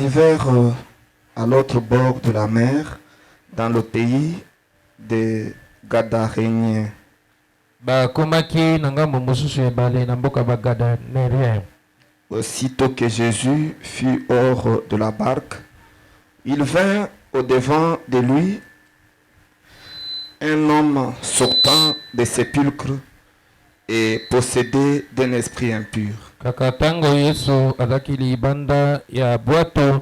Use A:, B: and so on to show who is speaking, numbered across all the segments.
A: arrivèrent à l'autre bord de la mer, dans le pays des Gadaréniens. Aussitôt que Jésus fut hors de la barque, il vint au-devant de lui un homme sortant des sépulcres et possédé d'un esprit impur.
B: Kakatango Yesu azakili banda ya bwato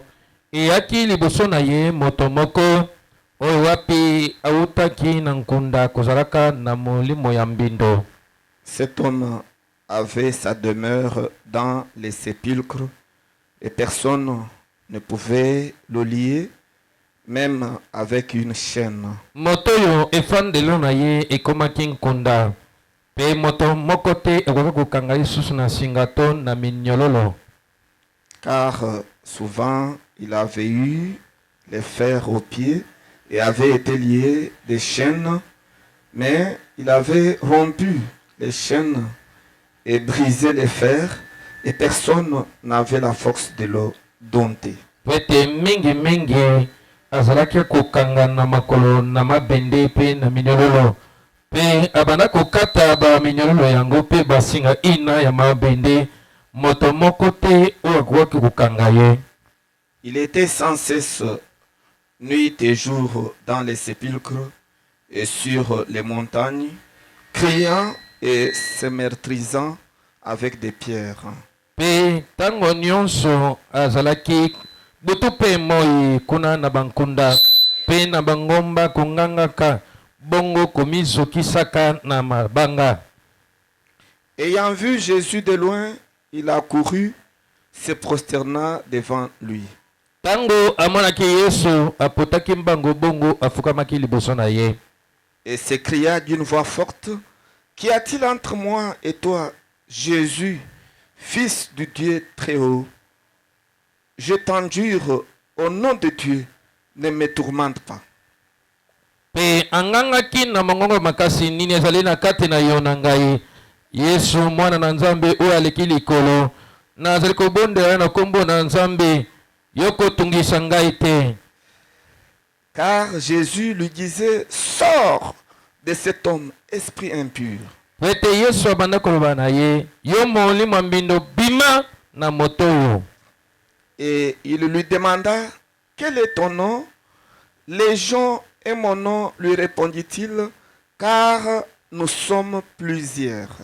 B: eyaki liboso na ye moto moko oyo wapi autaki na nkunda kozalaka na molimo ya mbindo.
A: Cet homme avait sa demeure dans les sépulcres et personne ne pouvait le lier, même avec une chaîne.
B: Moto yo efandelo na ye ekomaki nkunda pe moto moko te ekoki kokanga lisusu na singato na minyololo.
A: Car souvent il avait eu les fers aux pieds et avait été lié des chaînes, mais il avait rompu les chaînes et brisé les fers, et personne n'avait la force de le dompter.
B: Pete mingi azalaki kokanga na makolo na mabende pe na minyololo pe abanda kokata ba minyololo yango pe basinga ina ya mabende moto moko te oyo akoki kokanga ye.
A: Il était sans cesse nuit et jour dans les sépulcres et sur les montagnes, criant et se meurtrisant avec des pierres.
B: Pe tango nyonso azalaki butu pe moi kuna na bankunda pe na bangomba kongangaka bongo komizokisaka na mabanga.
A: Ayant vu Jésus de loin, il accourut, se prosterna devant lui.
B: Tango amonaki Yesu apotaki mbango bongo afukamaki liboso na ye.
A: Et s'écria d'une voix forte, qu'y a-t-il entre moi et toi, Jésus, fils du Dieu très haut? Je t'enjure au nom de Dieu, ne me tourmente pas.
B: Pe angangaki na mongongo makasi nini ezali na kati na yo na ngai Yesu mwana na Nzambe oyo aleki likolo nazali kobondela na kombo na Nzambe yoko tungisa ngai te.
A: Car Jésus lui disait, sors de cet homme, esprit impur.
B: Pete Yesu abanda koloba na ye yo molimo mbindo bima na moto yo.
A: Et il lui demanda, quel est ton nom? Légion est mon nom, lui répondit-il, car nous sommes plusieurs.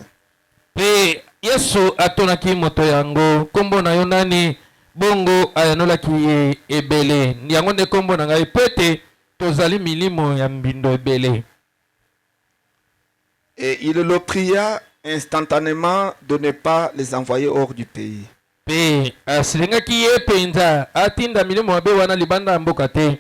B: Pe Yesu atonaki moto yango kombo na yo nani bongo ayanolaki ye ebele yango nde kombo na ngai pete tozali milimo ya mbindo ebele.
A: Et il le pria instantanément de ne pas les envoyer hors du pays.
B: Pe asilingaki ye penza atinda milimo mabe wana libanda ya mboka te.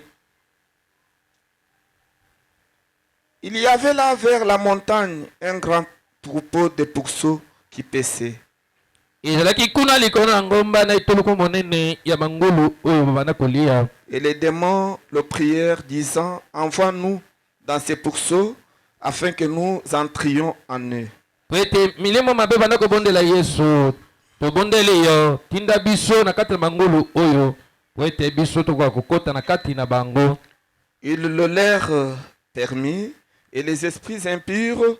A: Il y avait là vers la montagne un grand troupeau de pourceaux qui paissaient.
B: Ezalaki kuna likolo na ngomba na etuluku monene ya mangulu oyo babanda kolia.
A: Et les démons le prièrent disant, envoie-nous dans ces pourceaux afin que nous entrions en eux.
B: Pete milimo mabe banda kobondela Yesu tobondeli yo tinda biso na kati na mangulu oyo pete biso tokoka kokota na kati na bango.
A: Il le leur permit et les esprits impurs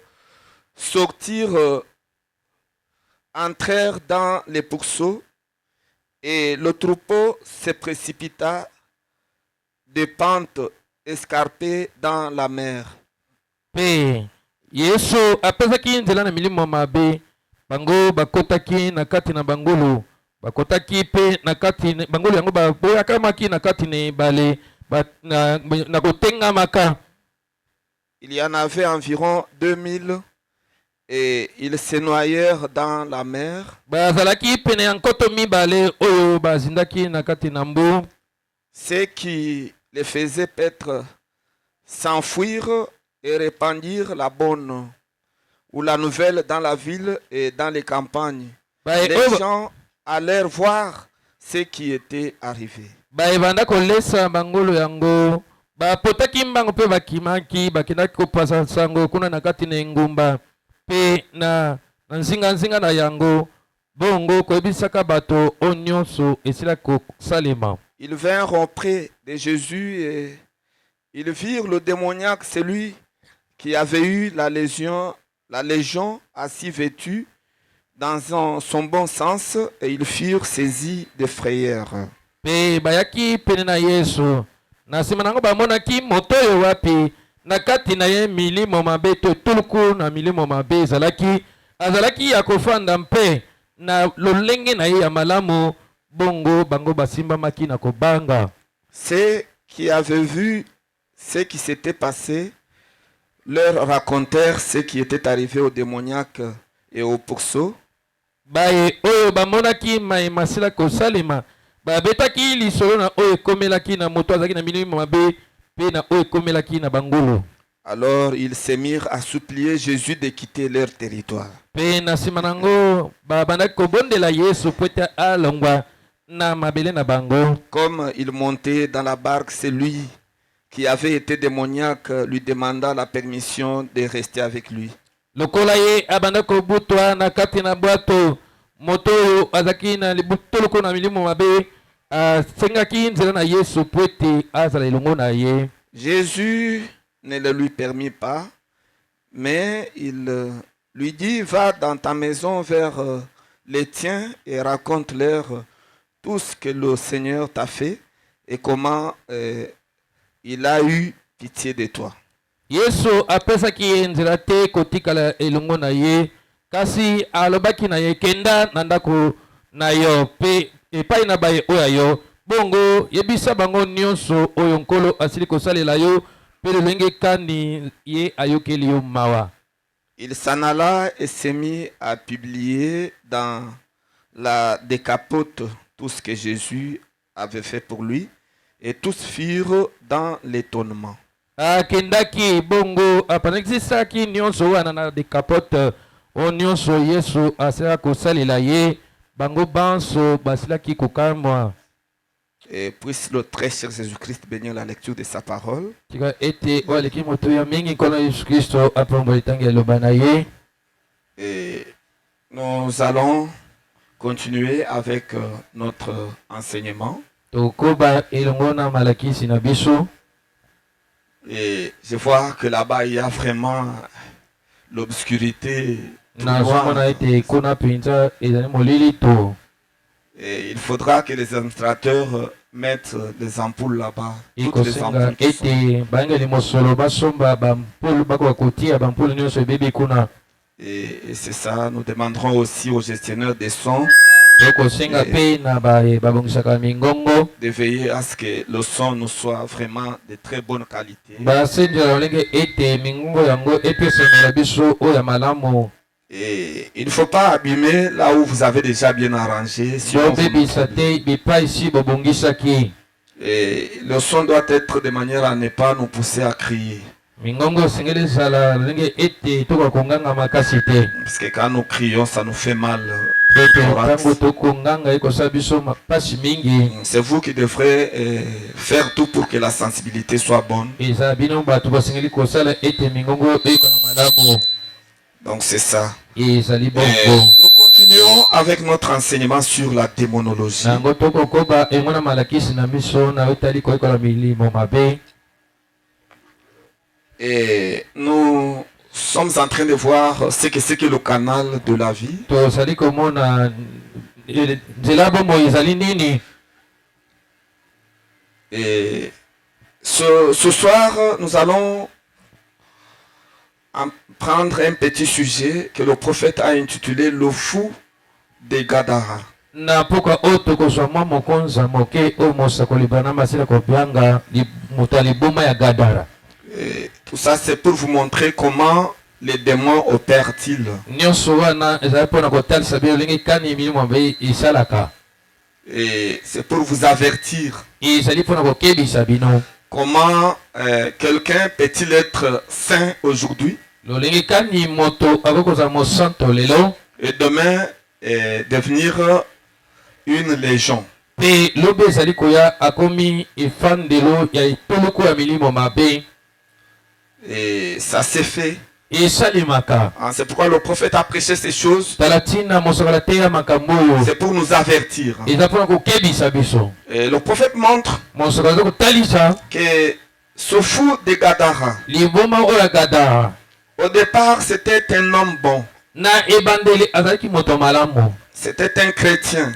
A: sortirent, entrèrent dans les pourceaux et le troupeau se précipita de pentes escarpées dans la mer.
B: Pe Yesu apesaki nzela na milimo mabe bango bakotaki na kati na bangulu bakotaki pe na kati bangulu yango baboyakamaki na kati na ebale na kotengamaka.
A: Il y en avait environ 2000 et ils se noyèrent dans la mer.
B: Bazalaki pene ya nkoto mibale oyo bazindaki na kati na mbu.
A: Ce qui les faisait peut-être s'enfuir et répandir la bonne ou la nouvelle dans la ville et dans les campagnes. Les gens allèrent voir ce qui était arrivé.
B: Baebanda kolesa bangolo yango bapotaki mbango pe bakimaki bakendaki kopasa sango kuna na kati na engumba pe na nzinga na yango bongo koyebisaka bato oyo nyonso esila kosalema.
A: ils vinrent auprès de Jésus et ils virent le démoniaque, celui qui avait eu la légion assis vêtu dans son bon sens, et ils furent saisis de frayeur.
B: Pe bayaki pene na Yesu. Na nsima nango bamonaki moto oyo wapi na kati na ye milimo mabe to tuluku na milimo mabe azalaki ya kofanda mpe na lolenge na ye ya malamu bongo bango basimbamaki na kobanga.
A: Ceux qui avaient vu ce qui s'était passé leur racontèrent ce qui était arrivé au démoniaque et au pourceau.
B: Baye oyo bamonaki mai masila kosalema babetaki lisolo na oyo ekomelaki na moto azalaki na milimo mabe pe na oyo ekomelaki na bangulu.
A: Alors ils se mirent à supplier Jésus de quitter leur territoire.
B: Pe na nsima nango babandaki kobondela Yesu po ete alongwa na mabele na bango.
A: Comme il montait dans la barque, celui qui avait été démoniaque lui demanda la permission de rester avec lui.
B: Lokola ye abanda kobutwa na kati na bwato moto oyo azalaki na libutuluku na milimo mabe asengaki nzela na Yesu po ete azala elongo na ye.
A: Jésus ne le lui permit pas, mais il lui dit, va dans ta maison vers les tiens et raconte-leur tout ce que le Seigneur t'a fait et comment il a eu pitié de toi.
B: Yesu apesaki ye nzela te kotikala elongo na ye, kasi alobaki na ye kenda na ndako na yo pe epai na baye oyo yo bongo yebisa bango nyonso oyo nkolo asili kosalela yo pe lolenge kani ye ayokeli yo mawa.
A: Il s'en alla et s'est mis à publier dans la Décapote tout ce que Jésus avait fait pour lui, et tous furent dans l'étonnement.
B: Akendaki bongo apanekisaki nyonso wana na Décapote o nyonso Yesu asala kosalela ye bango banso basilaki kokamwa.
A: Et puisse le très cher Jésus-Christ bénir la lecture de sa parole. Et nous allons continuer avec notre enseignement. Et je vois que là-bas il y a vraiment l'obscurité. Et il faudra que les administrateurs mettent des ampoules là-bas. Toutes les ampoules qui sont. Et c'est ça, nous demanderons aussi aux gestionnaires des sons de veiller à ce que le son nous soit vraiment de très bonne qualité. Et il ne faut pas abîmer là où vous avez déjà bien arrangé. Et le son doit être de manière à ne pas nous pousser à crier. Parce que quand nous crions, ça nous fait mal. C'est vous qui devrez faire tout pour que la sensibilité soit bonne. Donc c'est ça. Nous continuons avec notre enseignement sur la démonologie. Et nous sommes en train de voir ce que c'est que le canal de la vie. Et ce soir, nous allons prendre un petit sujet que le prophète a intitulé le fou de Gadara. Et tout ça c'est pour vous montrer comment les démons opèrent-ils. Et c'est pour vous avertir. Comment quelqu'un peut-il être saint aujourd'hui et demain devenir une légion. Et ça s'est fait. C'est pourquoi le prophète a prêché ces choses. C'est pour nous avertir. Et le prophète montre que ce fou de Gadara, au départ, c'était un homme bon. C'était un chrétien.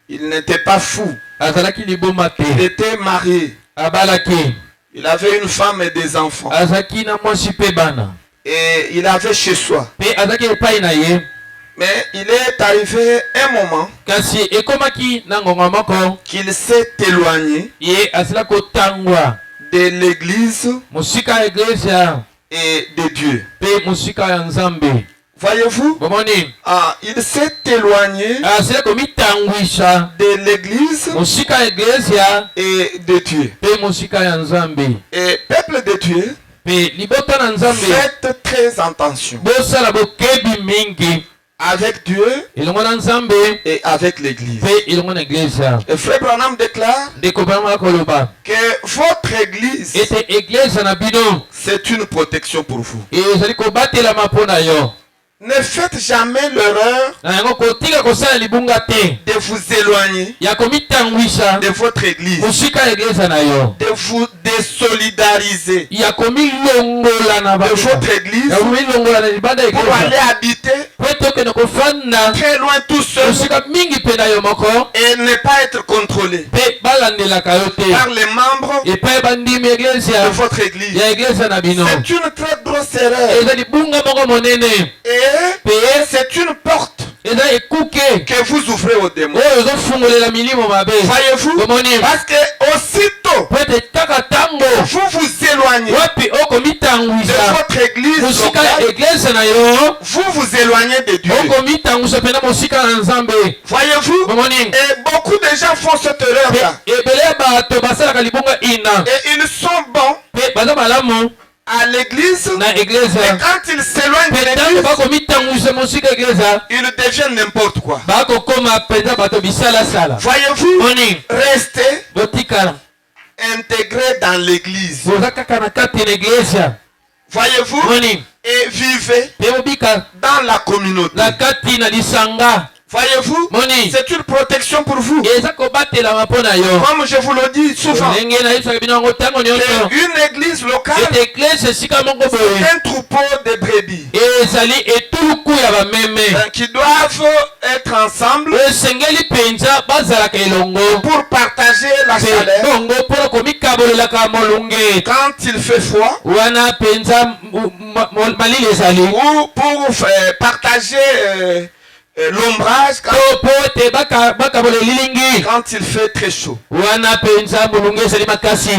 A: Il n'était pas fou. Il était marié. Il avait une femme et des enfants. Et il avait chez soi. Mais il est arrivé un moment qu'il s'est éloigné de l'église et de Dieu. Voyez-vous, il s'est éloigné de l'église et de Dieu. Et peuple de Dieu, faites très attention avec Dieu et avec l'église. Et Frère Branham déclare que votre église, c'est une protection pour vous. Ne faites jamais l'erreur de vous éloigner de votre église, de vous désolidariser de votre église pour aller habiter très loin tout seul et ne pas être contrôlé par les membres de votre église. C'est une très grosse erreur. Et c'est une porte que vous ouvrez aux démons. Voyez-vous, parce que aussitôt vous vous éloignez de votre église locale, vous vous éloignez de Dieu. Voyez-vous, et beaucoup de gens font cette erreur-là. Et ils sont bons à l'église, et quand ils s'éloignent de l'église, ils deviennent n'importe quoi. Voyez-vous, restez intégrés dans l'église. Voyez-vous, et vivez dans la communauté. Voyez-vous, c'est une protection pour vous. Comme je vous le dis souvent, une église locale, c'est un troupeau de brebis qui doivent être ensemble pour partager la chaleur. Quand il fait froid, ou pour partager l'ombrage quand il fait très chaud.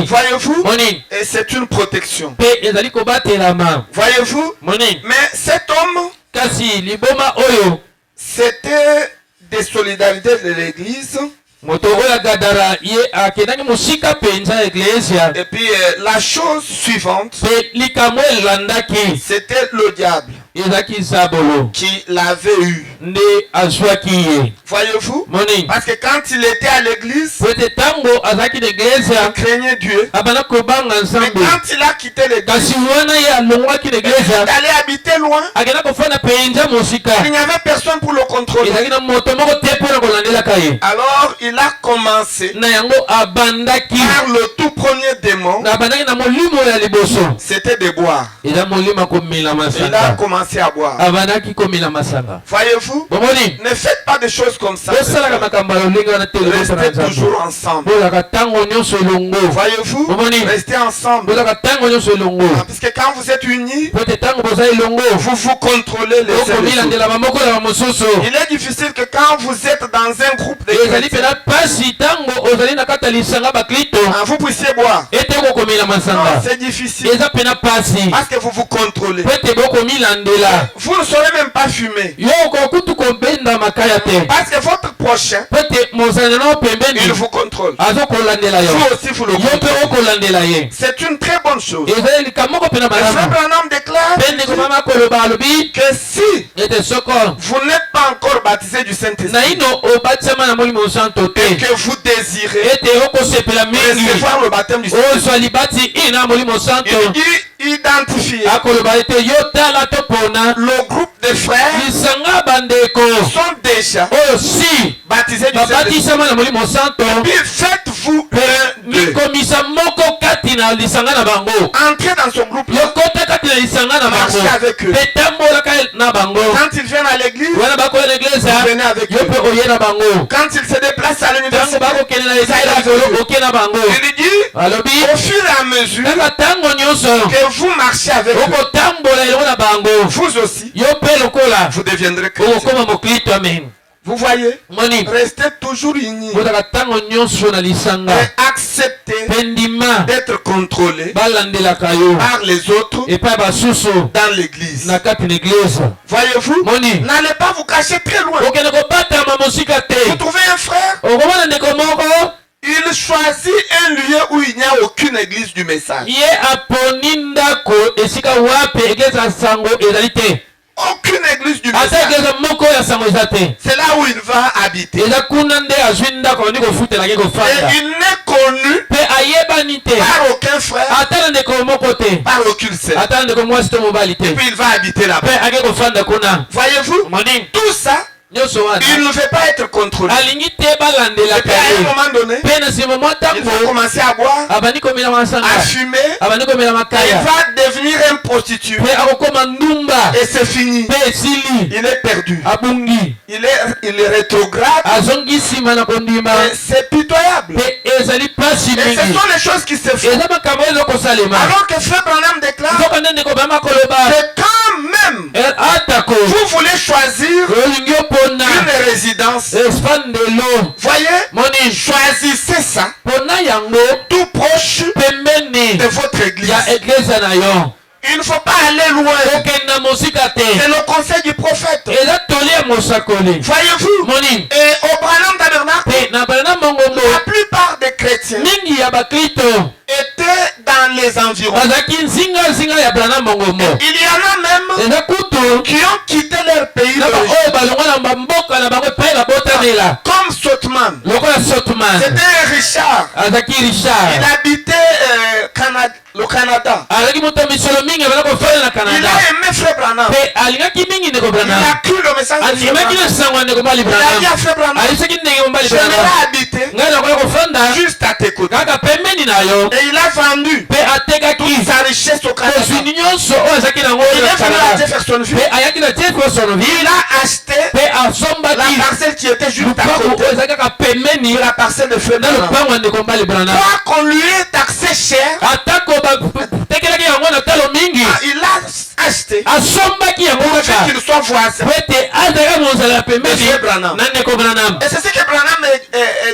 A: Voyez-vous, et c'est une protection. Voyez-vous, mais cet homme, c'était des solidarités de l'église. Et puis la chose suivante, c'était le diable qui l'avait eu. Voyez-vous, parce que quand il était à l'église, il craignait Dieu. Mais quand il a quitté l'église, il allait habiter loin, il n'y avait personne pour le contrôler. Alors il a commencé par le tout premier démon, c'était de boire. Il a commencé à boire. Voyez-vous, ne faites pas des choses comme ça. Restez toujours ensemble. Voyez-vous, restez ensemble. Parce que quand vous êtes unis, vous vous contrôlez les uns les autres. Il est difficile que quand vous êtes dans un groupe de chrétiens, vous puissiez boire. Non, c'est difficile. Parce que vous vous contrôlez. Vous ne saurez même pas fumer. Parce que votre prochain, il vous contrôle. Vous aussi vous le contrôlez. C'est une très bonne chose. Le frère Branham déclare que si vous n'êtes pas pas encore baptisé du Saint-Esprit
B: na ino obatisama na molimo santo te
A: et que vous désirez
B: ete okosepela mingi
A: recevoir le baptême du Saint-Esprit,
B: ozwa libati ina molimo santo
A: il dit identifier
B: akoloba ete yo tala topona
A: le groupe de frères
B: lisanga bandeko
A: sont déjà
B: oyo si
A: baptisés du Saint-Esprit.
B: babatisama na molimo santo
A: Puis faites-vous un d'eux.
B: mikomisa moko kati na lisanga na bango
A: Entrez dans son groupe.
B: yokota kati na lisanga na bango
A: Marchez avec eux.
B: mpe tambolaka na bango
A: Quand ils viennent à l'église,
B: wana bakoya na eglise
A: venez avec
B: yo
A: eux.
B: mpe oye na bango
A: Quand ils se déplacent à
B: ntango
A: l'université,
B: bakokende na esika likolo oke na bango
A: il dit
B: alobi
A: au fur et à mesure
B: kaka ntango nyonso
A: que vous marchez avec eux,
B: okotambola elongo na bango
A: vous aussi,
B: yo mpe lokola
A: vous deviendrez chrétiens.
B: okokoma mokristo amen
A: Vous voyez,
B: moni
A: restez toujours unis
B: bozaka ntango nyonso na lisanga
A: et acceptez
B: mpe ndima
A: d'être contrôlés
B: balandelaka yo
A: par les autres
B: epai basusu
A: dans l'église.
B: na kati na eglise
A: Voyez-vous,
B: moni
A: n'allez pas vous cacher très loin.
B: okende kobatama mosika te
A: Vous trouvez un frère,
B: okomona ndeko moko
A: il choisit un lieu où il n'y a aucune église du message.
B: ye aponi ndako esika wapi eglise ya sango ezali te
A: Aucune église du
B: ata
A: message.
B: eglise moko ya sango eza te
A: C'est là où il va habiter.
B: eza kuna nde azwi ndako abandi kofutelaki
A: Et
B: kofanda
A: il n'est connu
B: mpe ayebani te
A: par aucun frère,
B: ata na ndeko moko te
A: par aucune sœur.
B: ata na ndeko mwasi to mobali te
A: Et puis il va habiter là-bas.
B: mpe ake kofanda kuna
A: Voyez-vous,
B: moni
A: tout ça,
B: nyonso wana
A: il ne veut pas être contrôlé.
B: alingi te
A: Et
B: balandelaka
A: puis à un
B: ye
A: moment donné,
B: mpe na nsima mwa
A: il va
B: ntango
A: commencer à boire,
B: abandi komela masanga
A: à fumer, et
B: abandi komela
A: il
B: makaya
A: va devenir un prostitué.
B: mpe akokoma ndumba
A: Et c'est fini.
B: mpe esili
A: Il est perdu.
B: abungi
A: Il est rétrograde.
B: azongi nsima na kondima
A: Et c'est pitoyable.
B: mpe ezali pasi
A: Et ce
B: mingi
A: sont les choses qui se font.
B: eza makambo oyo ezokosalema
A: Alors que Frère Branham déclare
B: nzoka nde ndeko bama koloba
A: que quand même
B: atako
A: vous voulez choisir
B: olingi opona
A: une résidence,
B: espandelo
A: voyez,
B: moni
A: choisissez ça
B: pona yango
A: tout proche
B: pembeni
A: de votre église.
B: ya eglise na yo
A: Il ne faut pas aller loin.
B: okenda mosika te
A: C'est le conseil du prophète.
B: eza toli ya mosakoli
A: Voyez-vous,
B: moni
A: et au Branham Tabernacle,
B: mpe na bana
A: la
B: mongongo
A: plupart des chrétiens
B: mingi ya bakristo
A: étaient dans les environs.
B: bazalaki nzingazinga ya bana mongongo
A: Il y en a même
B: eza kutu
A: qui ont quitté leur pays
B: na
A: d'origine.
B: baoyo balongwa na bamboka na bango epai babotamela
A: Comme Sotman.
B: lokola sotman
A: C'était un Richard.
B: azalaki
A: Il
B: richard
A: habitait le Canada.
B: azalaki moto misolo mingi abala kofanda na
A: Il
B: canada
A: a aimé Frère Branham.
B: mpe alingaki mingi ndeko
A: Il
B: branam
A: a cru le message de Frère
B: andimaki
A: Branham.
B: na sango ya ndeko mobali
A: Il a dit à
B: branam
A: Frère Branham,
B: alisaki ndenge mobali branam
A: j'aimerais habiter
B: ngai nakoya kofanda
A: juste à tes côtés.
B: kaka pembeni na yo
A: Et il a vendu
B: mpe atekaki
A: toute sa richesse au Canada.
B: kozwini nyonso oyo azalaki nango
A: Il
B: na
A: est venu à
B: canada
A: Jeffersonville.
B: mpe ayaki na jeffersonville
A: Il a acheté
B: mpe
A: la
B: asombaki
A: parcelle qui était juste à
B: lupango
A: côté
B: oyo ezalaki kaka pembeni
A: de la parcelle de Frère
B: na
A: Branham.
B: lupango ya ndeko mobali branam
A: Quoi qu'on lui ait taxé cher,
B: atako batekelaki yango na talo mingi
A: il a acheté
B: asombaki yango
A: pour
B: kaka
A: qu'il soit voisin.
B: po ete azalaka mozala ya pembeni
A: Monsieur Branham.
B: na ndeko branam
A: Et c'est ce que Branham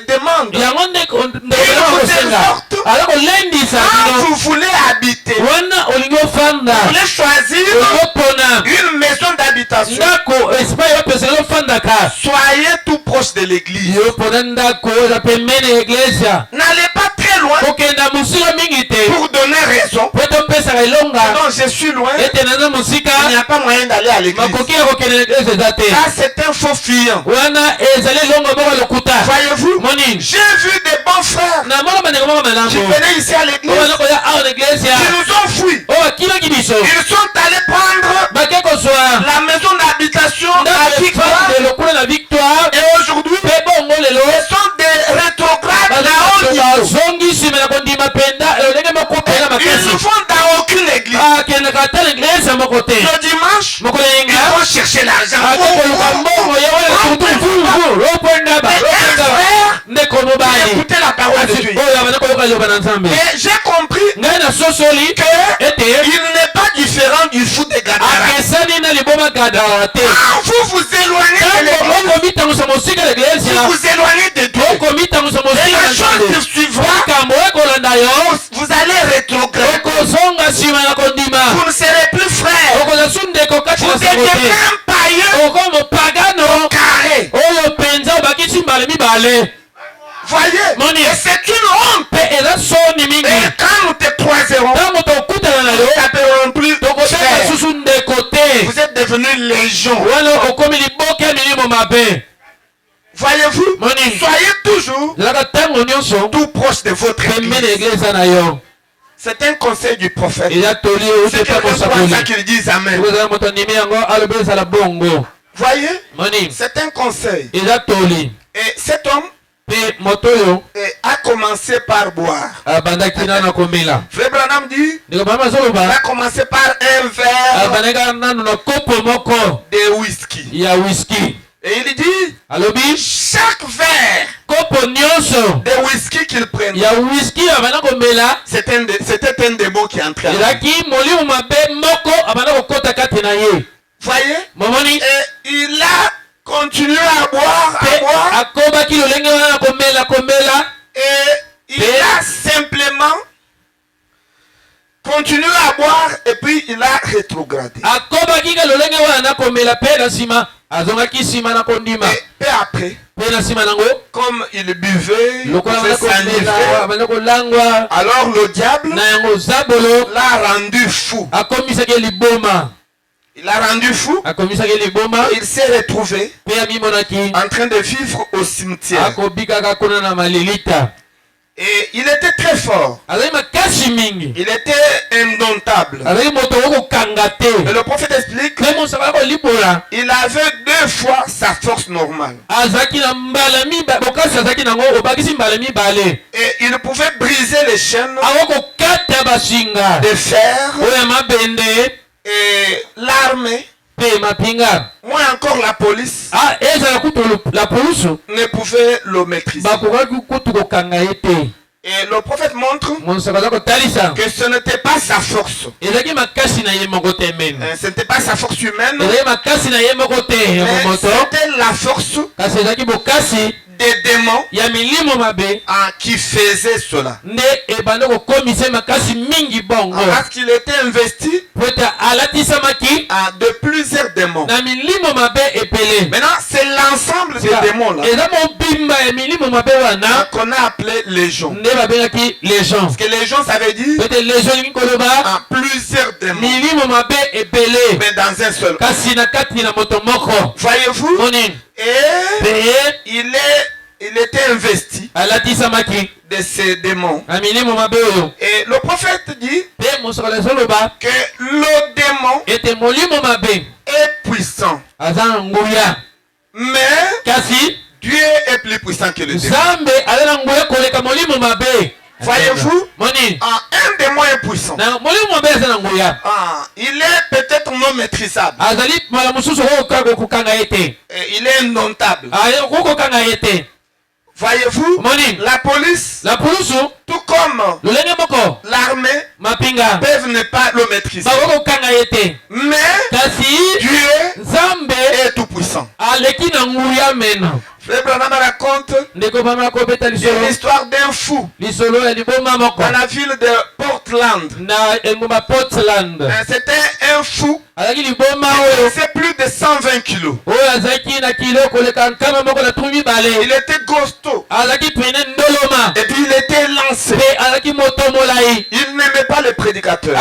A: demande.
B: yango ndeko branam kosenga ala kolendisa
A: Quand
B: bino
A: vous voulez habiter,
B: wana olingi ofanda
A: vous voulez choisir
B: olingi opona
A: une maison d'habitation,
B: ndako espai opesaka ofandaka
A: soyez tout proche de l'église.
B: yo opona ndako oza pembeni ya eglesia
A: N'allez pas très loin
B: kokenda mosika mingi te
A: pour donner raison.
B: po ete opesaka elonga
A: Non, je suis loin.
B: ete naza mosika
A: Il n'y a pas moyen d'aller à l'église.
B: makoki ya kokende na eglise eza te
A: Ça, c'est un faux fiant.
B: wana ezali elongo moko lokuta
A: Voyez-vous,
B: moni
A: j'ai vu des bons frères
B: na moko bandeko moko
A: qui
B: malamu
A: venaient ici à l'église.
B: oyo nakoya awa na eglesia
A: Ils nous ont fui.
B: oyo bakimaki biso
A: Ils sont allés prendre
B: bake kozwa
A: la maison d'habitation à
B: ndako
A: Victoire.
B: efande lokula na victoire
A: Et aujourd'hui,
B: mpe bongo lelo
A: ils sont des rétrogrades à haut niveau.
B: bazongi nsima na kondima penda ndenge moko pena
A: Ils ne
B: makasi
A: vont dans aucune église.
B: akendaka ata na eglise moko te
A: Le dimanche,
B: mokolo
A: ils
B: yenga
A: vont chercher l'argent.
B: akokoluka mbongo ye wana tutututu lopondaba ndeko mobali
A: Écoutez la parole de Dieu.
B: oyo abana koyoka liloba na nzambe
A: Et j'ai compris
B: ngai nasosoli ete
A: qu'il n'est pas différent du fou de Gadara.
B: akesani na liboma gadara te
A: Quand vous vous éloignez de
B: ntango
A: l'église,
B: okomitangusa mosika na eglesia
A: vous vous éloignez de Dieu.
B: okomitangusa
A: Et
B: mosika
A: la
B: na
A: chose
B: nzambe
A: qui suivra,
B: makambo ekolanda yo
A: vous allez rétrograder.
B: okozonga nsima na kondima
A: Vous ne serez plus frère.
B: okoza su ndeko kati
A: Vous
B: na sango
A: deviendrez
B: te
A: un païen
B: oko mopagano
A: carré.
B: oyo mpenza obakisi mbala mibale
A: Voyez,
B: Moni.
A: et c'est une honte.
B: mpe eza soni mingi
A: Et quand nous te croiserons,
B: ntango tokutana na
A: nous
B: yo
A: ne t'appellerons plus
B: tokoteka
A: frère.
B: susu ndeko te
A: Vous êtes devenu légion. Voyez-vous, soyez toujours tout proche de votre église. C'est un conseil du prophète. C'est quelqu'un ça qu'il dise amen. Voyez, c'est un conseil. Et cet homme a commencé par boire. Frère Branham dit, il a commencé par un verre de whisky. Et il dit, chaque verre de whisky qu'il prenait, c'était un démon qui entrait. Voyez, et il a continué à boire, et il a simplement continué à boire et puis il a rétrogradé. Et peu après, comme il buvait, il s'enivrait, alors le diable l'a rendu fou. Il a rendu fou. Il s'est retrouvé en train de vivre au cimetière. Et il était très fort. Il était indomptable. Et le prophète explique qu'il avait 2 fois sa force normale. Et il pouvait briser les chaînes de fer et l'armée. Moi encore la police ne pouvait le maîtriser. Et le prophète montre que ce n'était pas sa force. Ce n'était pas sa force humaine. Mais c'était la force des démons qui faisaient cela. Parce qu'il était investi de plusieurs démons. Maintenant, c'est l'ensemble des démons là qu'on a appelé légion. Parce que légion, ça veut dire plusieurs démons. Mais dans un seul. Voyez-vous? Et il était investi de ces démons. Et le prophète dit que le démon est puissant. Mais Dieu est plus puissant que le démon. Voyez-vous, un démon est puissant. Il est peut-être non maîtrisable. Il est indomptable. Voyez-vous, la police, tout comme l'armée, peuvent ne pas le maîtriser. Mais Dieu est tout puissant. Frère Branham raconte l'histoire d'un fou dans la ville de Portland. C'était un fou. C'est plus de 120 kilos. Il était costaud. Et puis il était lancé. Il n'aimait pas les prédicateurs.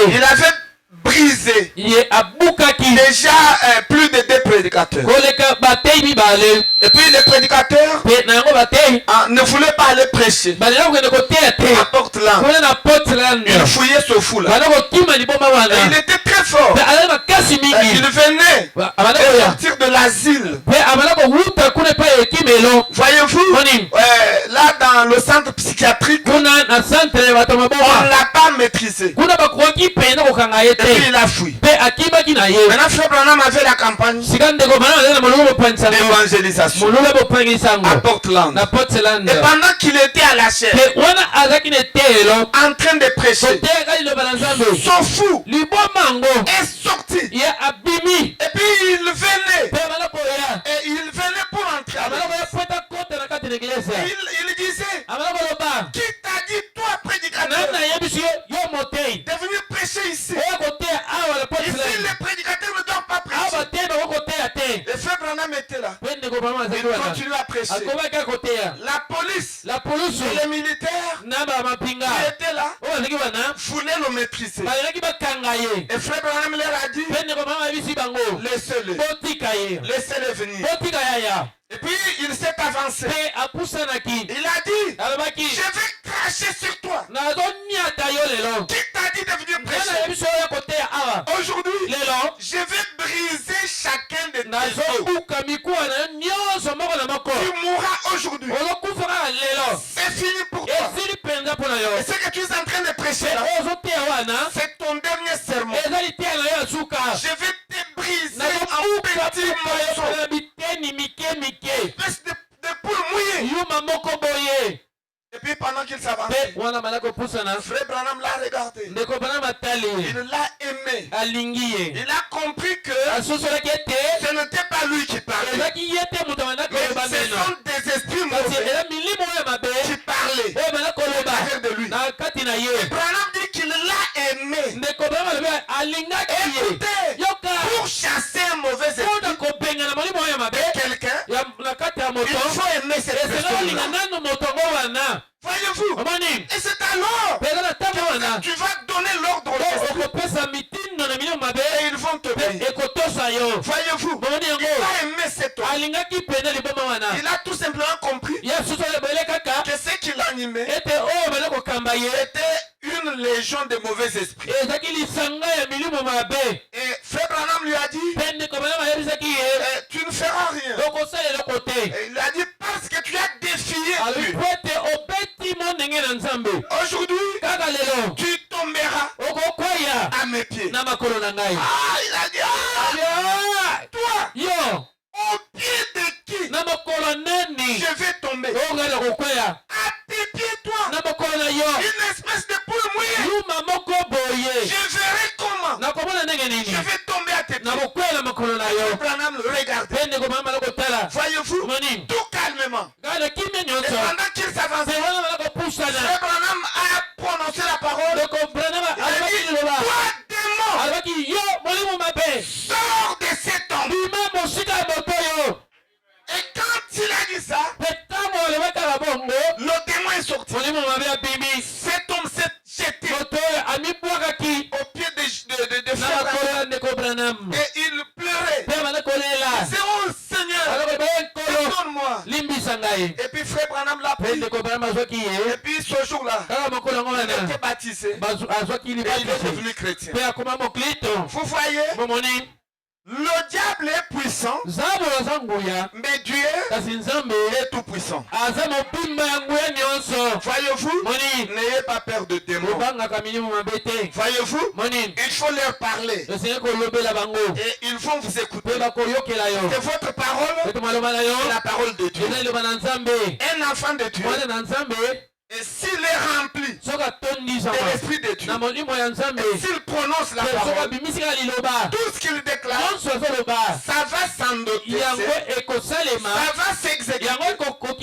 A: Il avait brisé déjà plus de 2 prédicateurs. Et puis les prédicateurs ne voulaient pas aller prêcher à Portland. Il fouillait ce fou là. Il était très fort. Il venait sortir de l'asile. Voyez-vous, là dans le centre psychiatrique, on ne l'a pas maîtrisé. Et puis il a fui. Maintenant Frère Branham avait la campagne d'évangélisation à Portland. Et pendant qu'il était à la chaire, en train de prêcher, son fou est sorti. Et puis il venait. Et il venait pour entrer. Et il disait, qui t'a dit toi prédicateur de venir prêcher ici? Ici les prédicateurs ne doivent pas prêcher. Et frère Branham était là.
B: Il
A: Il continue à prêcher. La police et les militaires qui étaient là voulaient le maîtriser. Et frère Branham leur a dit, laissez-le venir. Et puis il s'est avancé. Il a dit, je vais cracher sur toi. Qui t'a dit de venir prêcher? Aujourd'hui, je vais briser chacun de tes os. Tu mourras aujourd'hui. C'est fini pour toi. Et ce que tu es en train de prêcher là, c'est ton dernier sermon. Je vais te briser en petits morceaux. Espèce de poule mouillée. Et puis pendant qu'il s'avançait, frère Branham l'a regardé. Il l'a aimé. Il a compris que ce n'était pas lui qui parlait, mais ce sont des esprits mauvais qui parlaient derrière de lui. Et Branham dit qu'il l'a aimé. Écoutez, pour chasser un mauvais esprit de quelqu'un, il faut aimer cette personne-là. Voyez-vous? Et c'est alors que tu vas donner l'ordre aux esprits. Et ils vont te payer. Voyez-vous? Il a aimé cet homme. Il a tout simplement compris que ce qui l'animait était une légion de mauvais esprits. Et frère Branham lui a dit, tu ne feras rien. Et il a dit, parce que tu as défié Dieu. Aujourd'hui, tu tomberas à mes pieds. Il a dit, toi, au pied de qui je vais tomber? À tes pieds, toi, une espèce de poule mouillée. Je verrai comment je vais tomber à tes pieds. Branham le regardait. Voyez-vous, tout calmement. Et pendant qu'il s'avançait, Branham a prononcé la parole. Il a dit, toi démon, sors de cet homme. Et quand il a dit ça, le démon est sorti. Cet homme s'est jeté au pied de frère Branham. Et il pleurait. C'est oh Seigneur, pardonne-moi. Et puis frère Branham l'a pris. Et puis ce jour-là, il était baptisé. Et il est devenu chrétien. Vous voyez, le diable est puissant, mais Dieu est tout puissant. Voyez-vous, n'ayez pas peur de démons. Voyez-vous, il faut leur parler. Et ils vont vous écouter. C'est votre parole, c'est la parole de Dieu. Un enfant de Dieu, et s'il est rempli de l'Esprit de Dieu, et s'il prononce la parole, tout ce qu'il déclare, ça va s'endosser, ça va s'exécuter, comme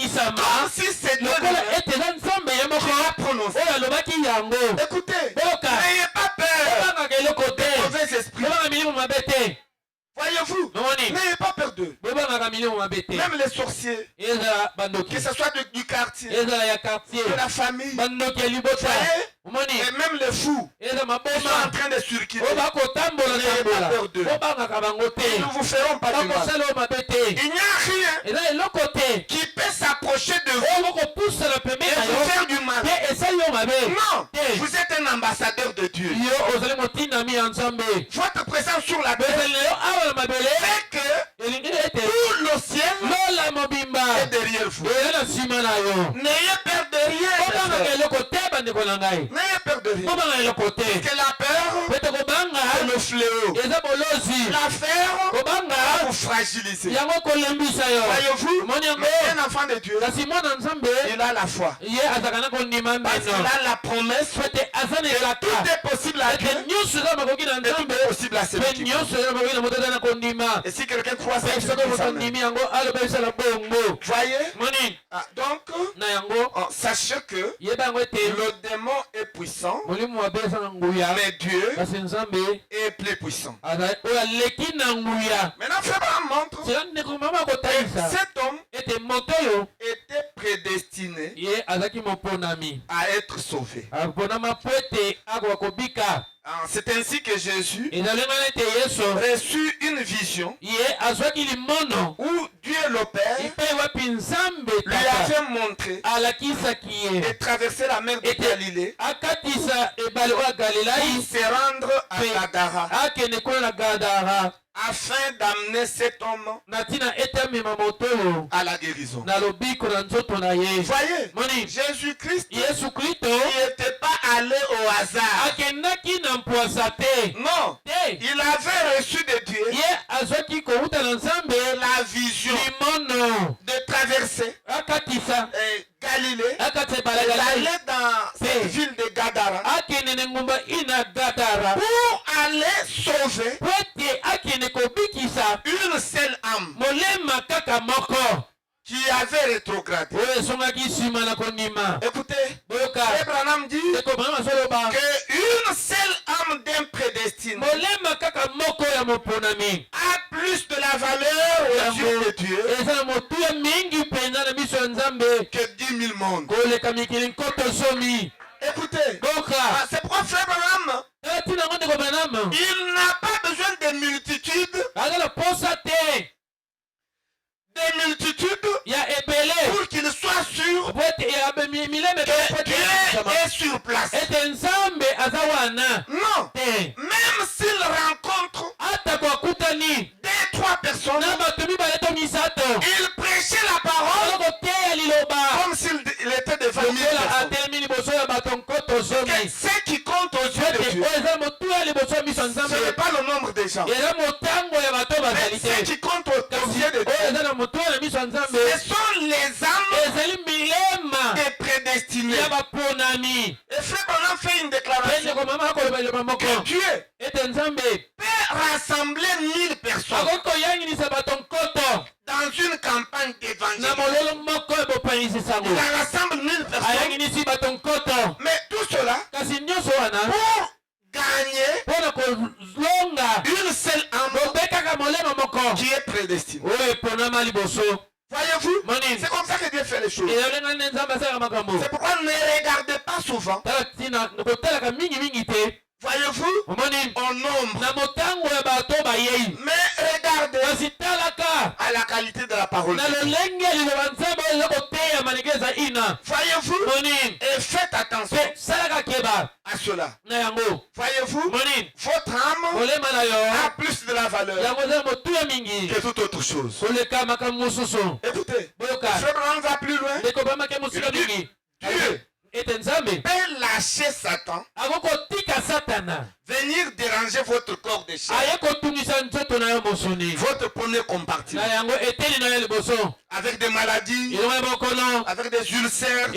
A: si c'était lui qui l'a prononcé. Écoutez, n'ayez pas peur des mauvais esprits. Voyez-vous, n'ayez pas peur d'eux. Même les sorciers, que ce soit du quartier, de la famille, voyez, et même les fous, ils sont en train de circuler. N'ayez pas peur d'eux. Ils ne vous feront pas du mal. Il n'y a rien qui peut s'approcher de vous et vous faire du mal. Non, vous êtes un ambassadeur de Dieu. Votre présence sur la terre fait que tout le ciel est derrière vous. N'ayez peur de rien. N'ayez peur de rien. Parce que la peur est le fléau. La peur va vous fragiliser. Voyez-vous, mais un enfant de Dieu, il a la foi. Parce qu'il a la promesse que tout est possible à Dieu et tout est possible à celui qui croit. Et si quelqu'un croit ça, voyez, donc sachez que le démon est puissant, mais Dieu est plus puissant. Maintenant, frère Branham montre que cet homme était prédestiné à être sauvé. C'est ainsi que Jésus reçut une vision où Dieu le Père lui avait montré de traverser la mer de Galilée pour se rendre à Gadara afin d'amener cet homme à la guérison. Voyez, Jésus-Christ n'était pas allé au hasard. Non, il avait reçu de Dieu la vision de traverser Galilée, d'aller dans cette ville de Gadara pour aller sauver une seule âme qui avait rétrogradé. Écoutez, Abraham dit qu'une seule âme d'un prédestiné a plus de la valeur aux yeux de Dieu que 10 000 mondes. Écoutez, c'est pourquoi frère Abraham, il n'a pas besoin de multitudes. Des multitudes pour qu'il soit sûr que Dieu est sur place. Non, même s'il rencontre 2-3 personnes, il prêchait la parole comme s'il était devant 1000 personnes. Ce qui compte aux yeux de Dieu, ce n'est pas le nombre des gens. Mais ce qui compte aux yeux de Dieu, ce sont les âmes des prédestinés. Et frère, on a fait une déclaration que Dieu peut rassembler 1000 personnes dans une campagne d'évangile. Il rassemble 1000 personnes. Mais tout cela pour gagner une seule âme qui est prédestinée. Voyez-vous, c'est comme ça que Dieu fait les choses. C'est pourquoi ne regardez pas souvent. Voyez-vous, en nombre. Mais regardez à la qualité de la parole. Voyez-vous, et faites attention à cela. Voyez-vous, votre âme a plus de la valeur que toute autre chose. Écoutez, frère Abraham va plus loin. Dieu peut lâcher Satan, venir déranger votre corps de chair, votre premier compartiment, avec des maladies, avec des ulcères.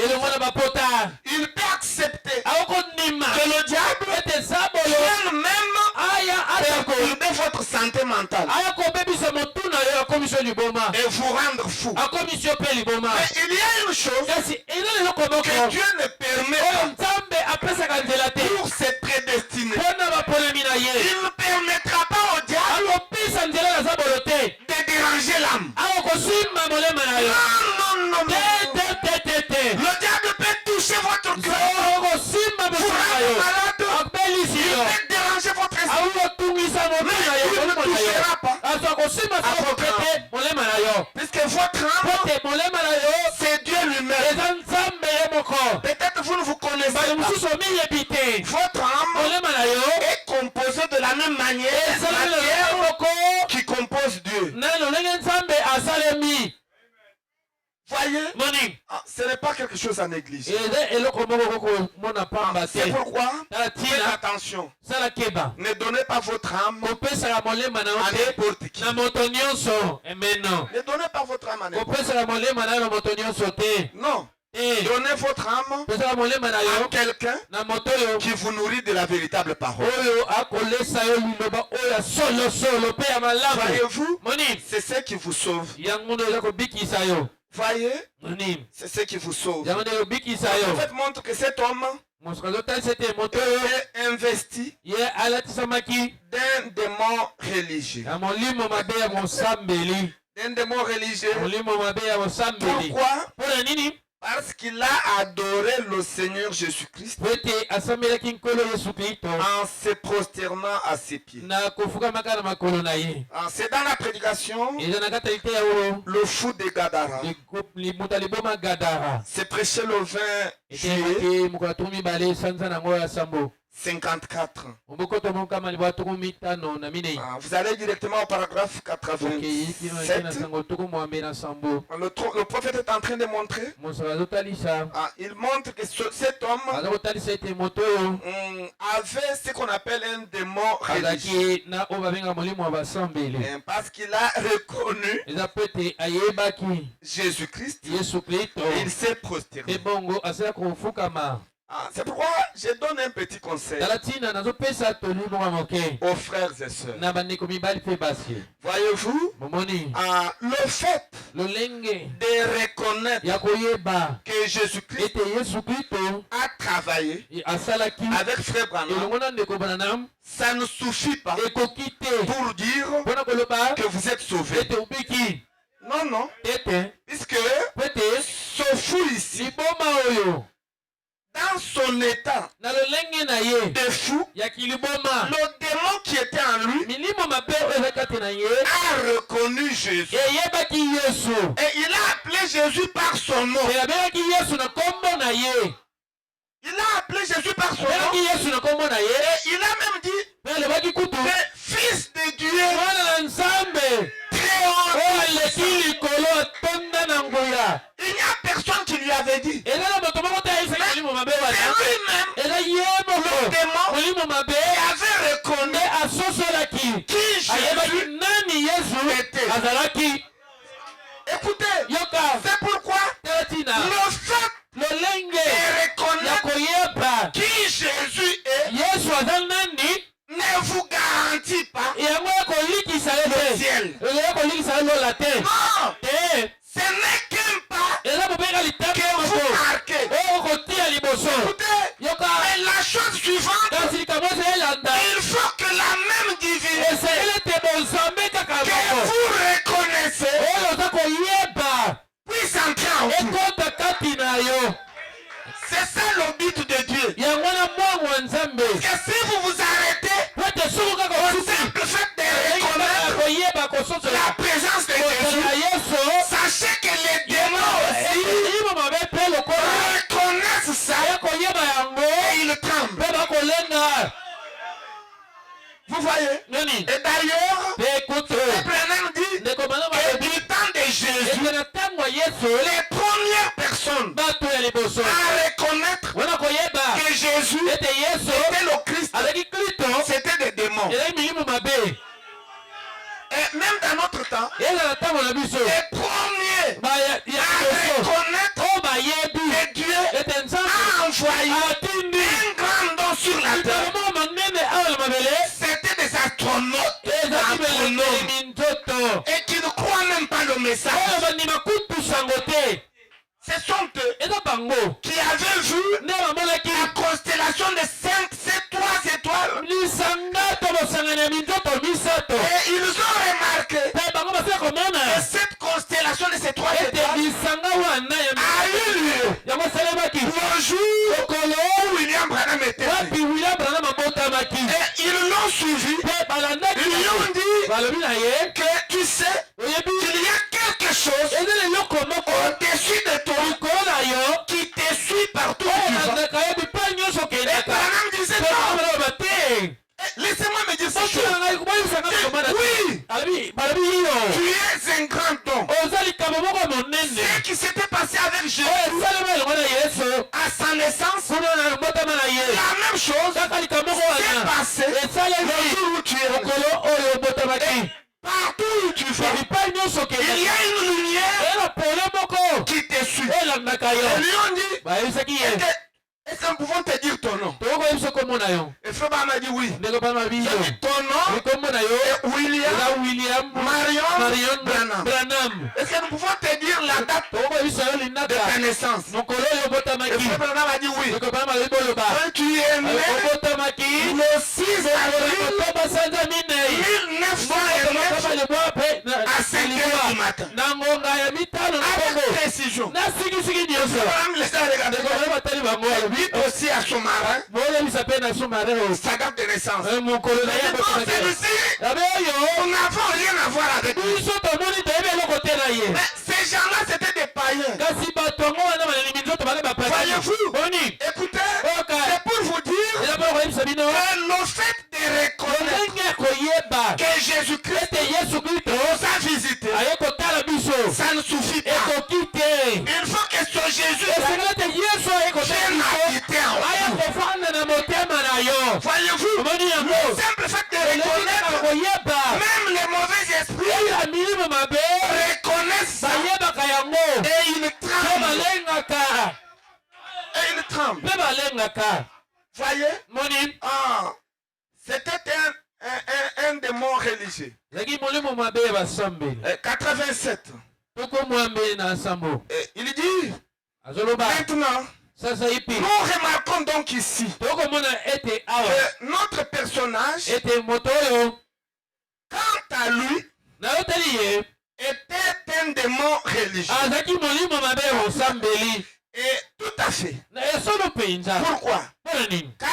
A: Il peut accepter que le diable vienne même perturber votre santé mentale et vous rendre fou. Mais il y a une chose que Dieu ne permet pas pour ses prédestinés. Il ne permettra pas au diable de déranger l'âme. Non. Le diable peut toucher votre cœur, vous rendre malade, il peut déranger votre esprit, mais il ne touchera pas à votre âme. Puisque votre âme, c'est Dieu lui-même. Peut-être vous ne vous connaissez pas. Votre âme est composée de la même manière qui compose Dieu. Voyez, ce n'est pas quelque chose à négliger. C'est pourquoi, faites attention. Ne donnez pas votre âme à n'importe qui. Ne donnez pas votre âme à n'importe qui. Non. Donnez votre âme à quelqu'un qui vous nourrit de la véritable parole. Voyez-vous, c'est ce qui vous sauve. Voyez, c'est ce qui vous sauve. Le prophète montre que cet homme était investi d'un démon religieux. D'un démon religieux. Pourquoi? Parce qu'il a adoré le Seigneur Jésus-Christ en se prosternant à ses pieds. C'est dans la prédication, le fou de Gadara. C'est prêché le 20 juillet 54. Vous allez directement au paragraphe 87. Le prophète est en train de montrer. Il montre que cet homme avait ce qu'on appelle un démon religieux. Parce qu'il a reconnu Jésus-Christ, il s'est prosterné. C'est pourquoi je donne un petit conseil aux frères et sœurs. Voyez-vous, le fait de reconnaître que Jésus-Christ a travaillé avec frère Branham, ça ne suffit pas pour dire que vous êtes sauvés. Non. Puisque ce fou ici, dans son état de fou, le démon qui était en lui a reconnu Jésus. Et il a appelé Jésus par son nom. Il a appelé Jésus par son nom. Et il a même dit le Fils de Dieu. Il n'y a personne qui lui avait dit. C'est lui-même, le démon, qui avait reconnu qui Jésus était. Écoutez, c'est pourquoi le fait de reconnaître qui Jésus est ne vous garantit pas le ciel. Non, ce n'est qu'un pas que vous marquez. Écoutez, mais la chose suivante, il faut que la même divinité que vous reconnaissez puisse entrer en vous. C'est ça le but de Dieu. Parce que si vous vous arrêtez au simple fait de reconnaître la présence de Jésus, sachez que les démons aussi reconnaissent ça et ils tremblent. Vous voyez? Et d'ailleurs, Branham dit que du temps de Jésus, les premières personnes à reconnaître que Jésus était le Christ, c'était des démons. Et même dans notre temps, les premiers à reconnaître que Dieu a envoyé un grand don sur la terre, c'était des astronautes et qui ne croient même pas le message. Ce sont eux qui avaient vu la constellation de 3 étoiles. Et ils ont remarqué que cette constellation de ces 3 étoiles a eu lieu le jour où William Branham était né. Et ils l'ont suivi. Ils lui ont dit que tu sais qu'il y a quelque chose au-dessus de toi qui te suit partout. Et Branham disait non. Laissez-moi me dire ça. Oui, tu es un grand don. Ce qui s'était passé avec Jésus à sa naissance, la même chose s'est passée le jour où tu es. Partout où tu vas, il y a une lumière qui te suit. Et lui on dit, est-ce que que nous pouvons te dire ton nom? Et frère Bam a dit oui. J'ai dit ton nom est William Marion Branham. Est-ce que nous pouvons te dire la date de ta naissance? Et frère Branham a dit oui. Quand tu es né le 6 avril 1909 à 5h du matin. Avec précision. Lui aussi à son marin. Sa date de naissance. On n'a rien à voir avec lui. Mais ces gens-là c'était des païens. Voyez-vous? Écoutez, c'est pour vous dire que le fait de reconnaître que Jésus-Christ nous a visité, ça ne suffit pas. Il faut que ce Jésus vienne habiter en vous. Voyez-vous, le simple fait de reconnaître, même les mauvais esprits reconnaissent ça et ils tremblent. Et ils tremblent. Voyez? C'était un démon religieux. 87. Il dit maintenant, nous remarquons donc ici que notre personnage, quant à lui, était un démon religieux. Et tout à fait. Pourquoi? Car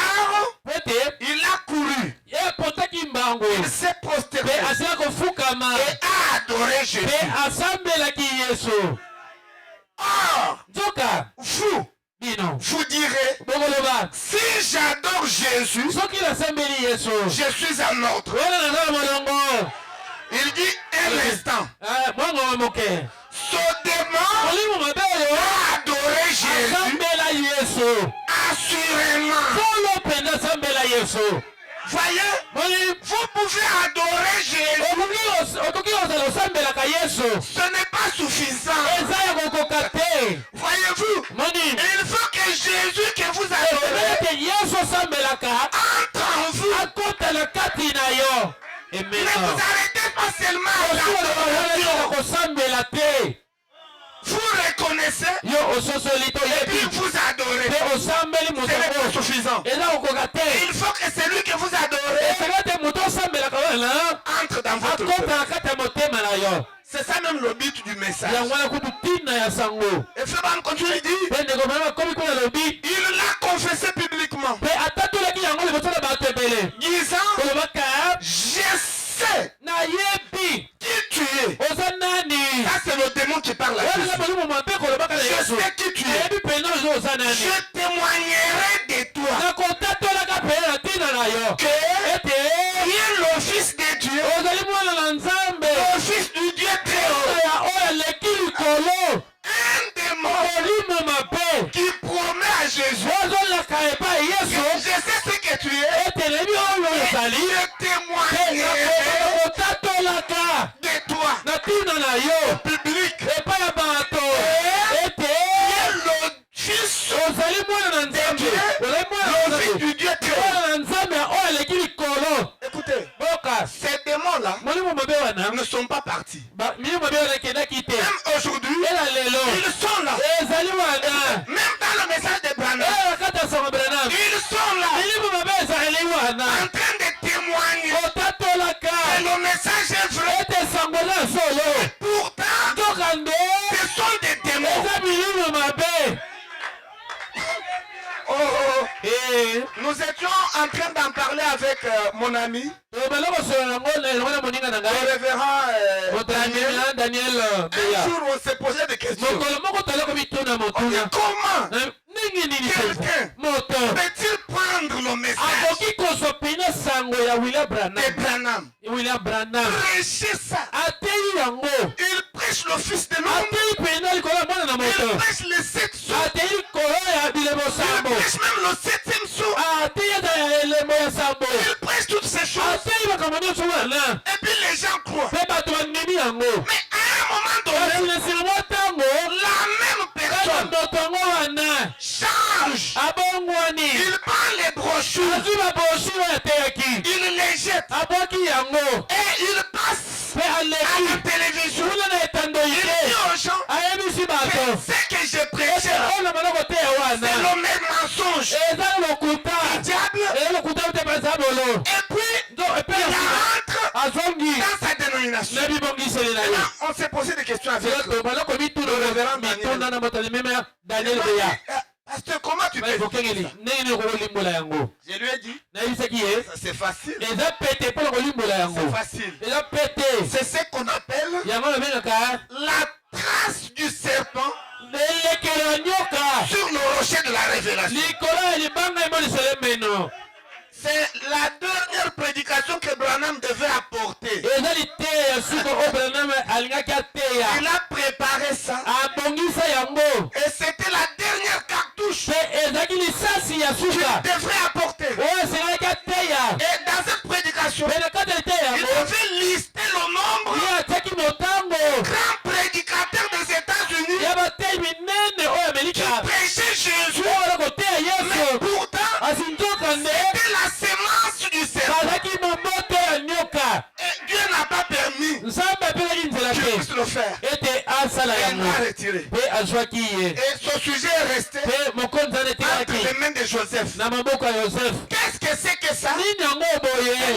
A: il a couru. Il s'est prosterné et a adoré Jésus. Or, vous direz, si j'adore Jésus, je suis un autre. Il dit un instant. Ce démon a adoré Jésus. Assurément. Voyez, vous pouvez adorer Jésus. Ce n'est pas suffisant. Voyez-vous, il faut que Jésus que vous adorez entre en vous. Mais vous arrêtez pas seulement à l'adoration. Vous reconnaissez et puis vous adorez. Ce n'est pas suffisant. Il faut que celui que vous adorez entre dans votre cœur. C'est ça même le but du message. Et Frère Bam continue, il dit, il l'a confessé publiquement. Disant, je sais qui tu es. Ça c'est le démon qui parle à Jésus. Je sais qui tu es. Je témoignerai de toi que tu es le Fils de Dieu, le Fils du Dieu très haut. Un démon qui promet à Jésus que je sais ce que tu es et je témoignerai de toi au public. Le Fils de Dieu, le Fils du Dieu très haut. Écoutez, ces démons-là ne sont pas partis. Même aujourd'hui, ils sont là. Même dans le message de Branham, ils sont là. En train de témoigner que le message est vrai. Et pourtant, ce sont des démons. Nous étions en train d'en parler avec mon ami, le révérend Daniel. Un jour, on s'est posé des questions. On dit, comment quelqu'un peut-il prendre le message de Branham, prêcher ça? Il prêche le Fils de l'homme. Il prêche les 7 sous. Il prêche même le 7e sou. Il prêche toutes ces choses. Et puis les gens croient. Mais à un moment donné, la même personne change brochures. Il les jette. Et il passe à la télévision. Il dit aux gens, c'est que je prêche. C'est le même mensonge. Le diable. Et puis, il rentre dans sa dénomination. Et là, on s'est posé des questions avec le révérend Daniel. Pasteur, comment tu fais ça? Je lui ai dit, c'est facile. C'est facile. C'est ce qu'on appelle la trace du serpent sur le rocher de la révélation. C'est la dernière prédication que Branham devait apporter. Il a préparé ça. Et c'était la dernière cartouche qu'il devrait apporter. Et dans cette prédication, il devait lister le nombre de grands prédicateurs des États-Unis qui prêchaient Jésus. Mais pourtant, c'était la sémence du serpent. Et Dieu n'a pas permis qu'il puisse le faire. Il l'a retiré. Et ce sujet est resté entre les mains de Joseph. Qu'est-ce que c'est que ça?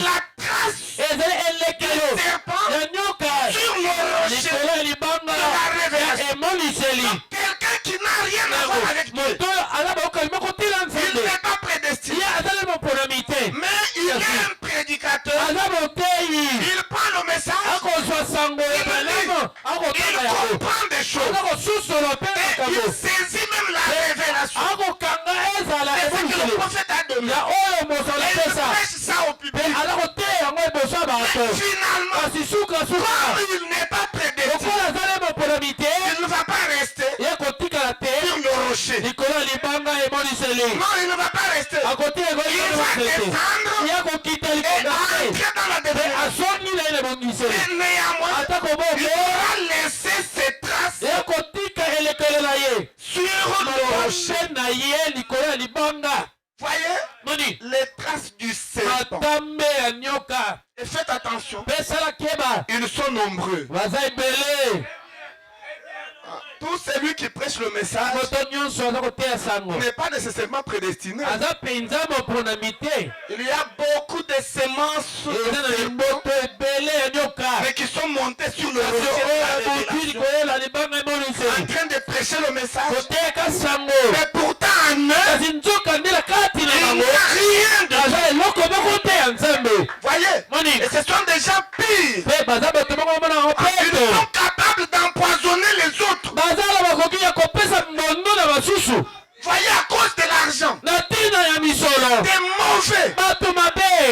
A: La trace du serpent sur le rocher de la révélation. Quelqu'un qui n'a rien à voir avec Dieu. Il n'est pas prédestiné. Mais il est un prédicateur. Il prend le message. Il comprend des choses. Et il saisit même la révélation. C'est ce que le prophète a donné. Et il prêche ça au public. Mais finalement, comme il n'est pas prédestiné, il ne va pas rester sur le rocher. Non, il ne va pas rester. Il va descendre et entrer dans la définition. Et néanmoins, il aura laissé ses traces sur le rocher. Voyez les traces du serpent. Et faites attention, ils sont nombreux. Tout celui qui prêche le message n'est pas nécessairement prédestiné. Il y a beaucoup de semences mais qui sont montées sur le rocher en train de prêcher le message. Mais pourtant en eux, il n'y a rien de. Voyez, et ce sont des gens pires. Ils sont capables d'empoisonner les autres. Voyez, à cause de l'argent, des mauvais.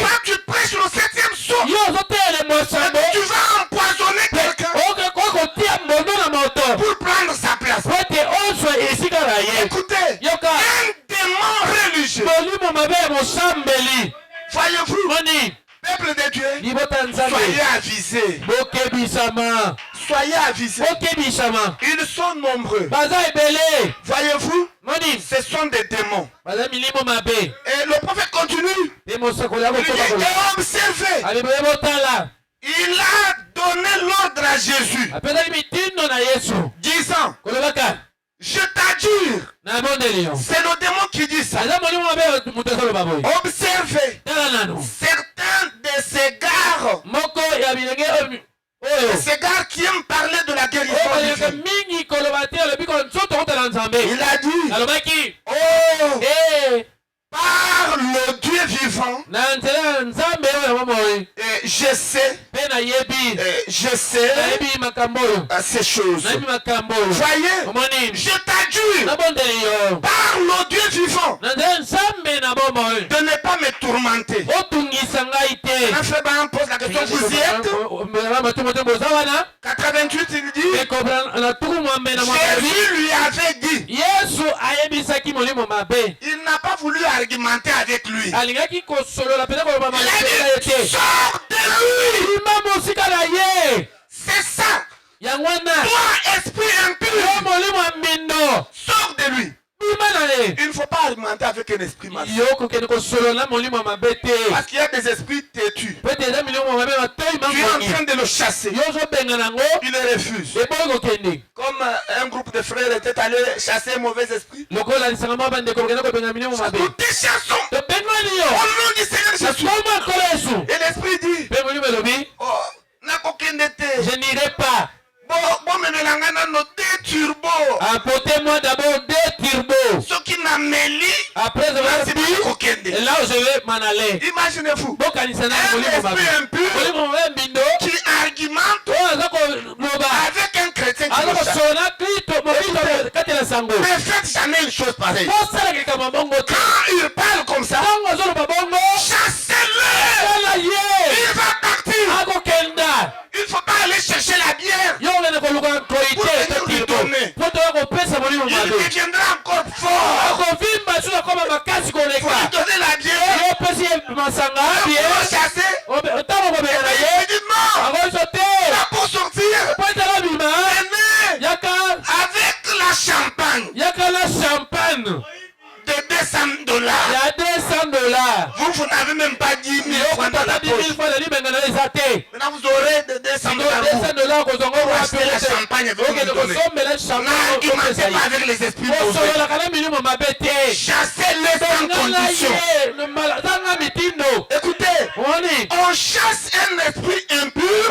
A: Quand tu prêches le 7e saut, tu vas empoisonner quelqu'un pour prendre sa place. Écoutez, un démon religieux. Voyez-vous, peuple de Dieu, soyez avisés. Soyez avisés. Ils sont nombreux. Voyez-vous, ce sont des démons. Et le prophète continue. Il dit, observez. Il a donné l'ordre à Jésus, disant, je t'adjure. C'est le démon qui dit ça. Observez. Certains de ces gars qui aiment parler de la guérison. Il a dit, oh, par le Dieu vivant, et je sais ces choses. Voyez, je t'adjure par le Dieu vivant de ne pas me tourmenter. Un frère pose la question, vous y êtes? 88, il dit, Jésus lui avait dit, il n'a pas voulu argumenter avec lui. Il a dit, sors de lui. C'est ça. Toi, esprit impur, sors de lui. Il ne faut pas argumenter avec un esprit malsain. Parce qu'il y a des esprits têtus. Tu es en train de le chasser. Il le refuse. Comme un groupe de frères était allé chasser un mauvais esprit. Nous chassons au nom du Seigneur Jésus. Et l'esprit dit, oh,
B: je n'irai pas. Apportez-moi d'abord 2 turbos. Après avoir bu, et là où je vais m'en aller.
A: Imaginez-vous un esprit impur qui argumente avec un chrétien qui le chasse. Ne faites jamais une chose pareille. Quand il parle comme ça, chassez-le. Il va partir. Il ne faut pas aller chercher la bière pour lui donner. Il deviendra encore fort. Il faut lui donner la bière. Il va chasser. Il dit non. Là pour sortir, avec la champagne de $200. Vous n'avez même pas 10 000 francs dans la poche. Maintenant vous aurez de $200 pour acheter la champagne et vous nous donner. N'argumentez pas avec les esprits mauvais. Chassez-les sans condition. Écoutez, on chasse un esprit impur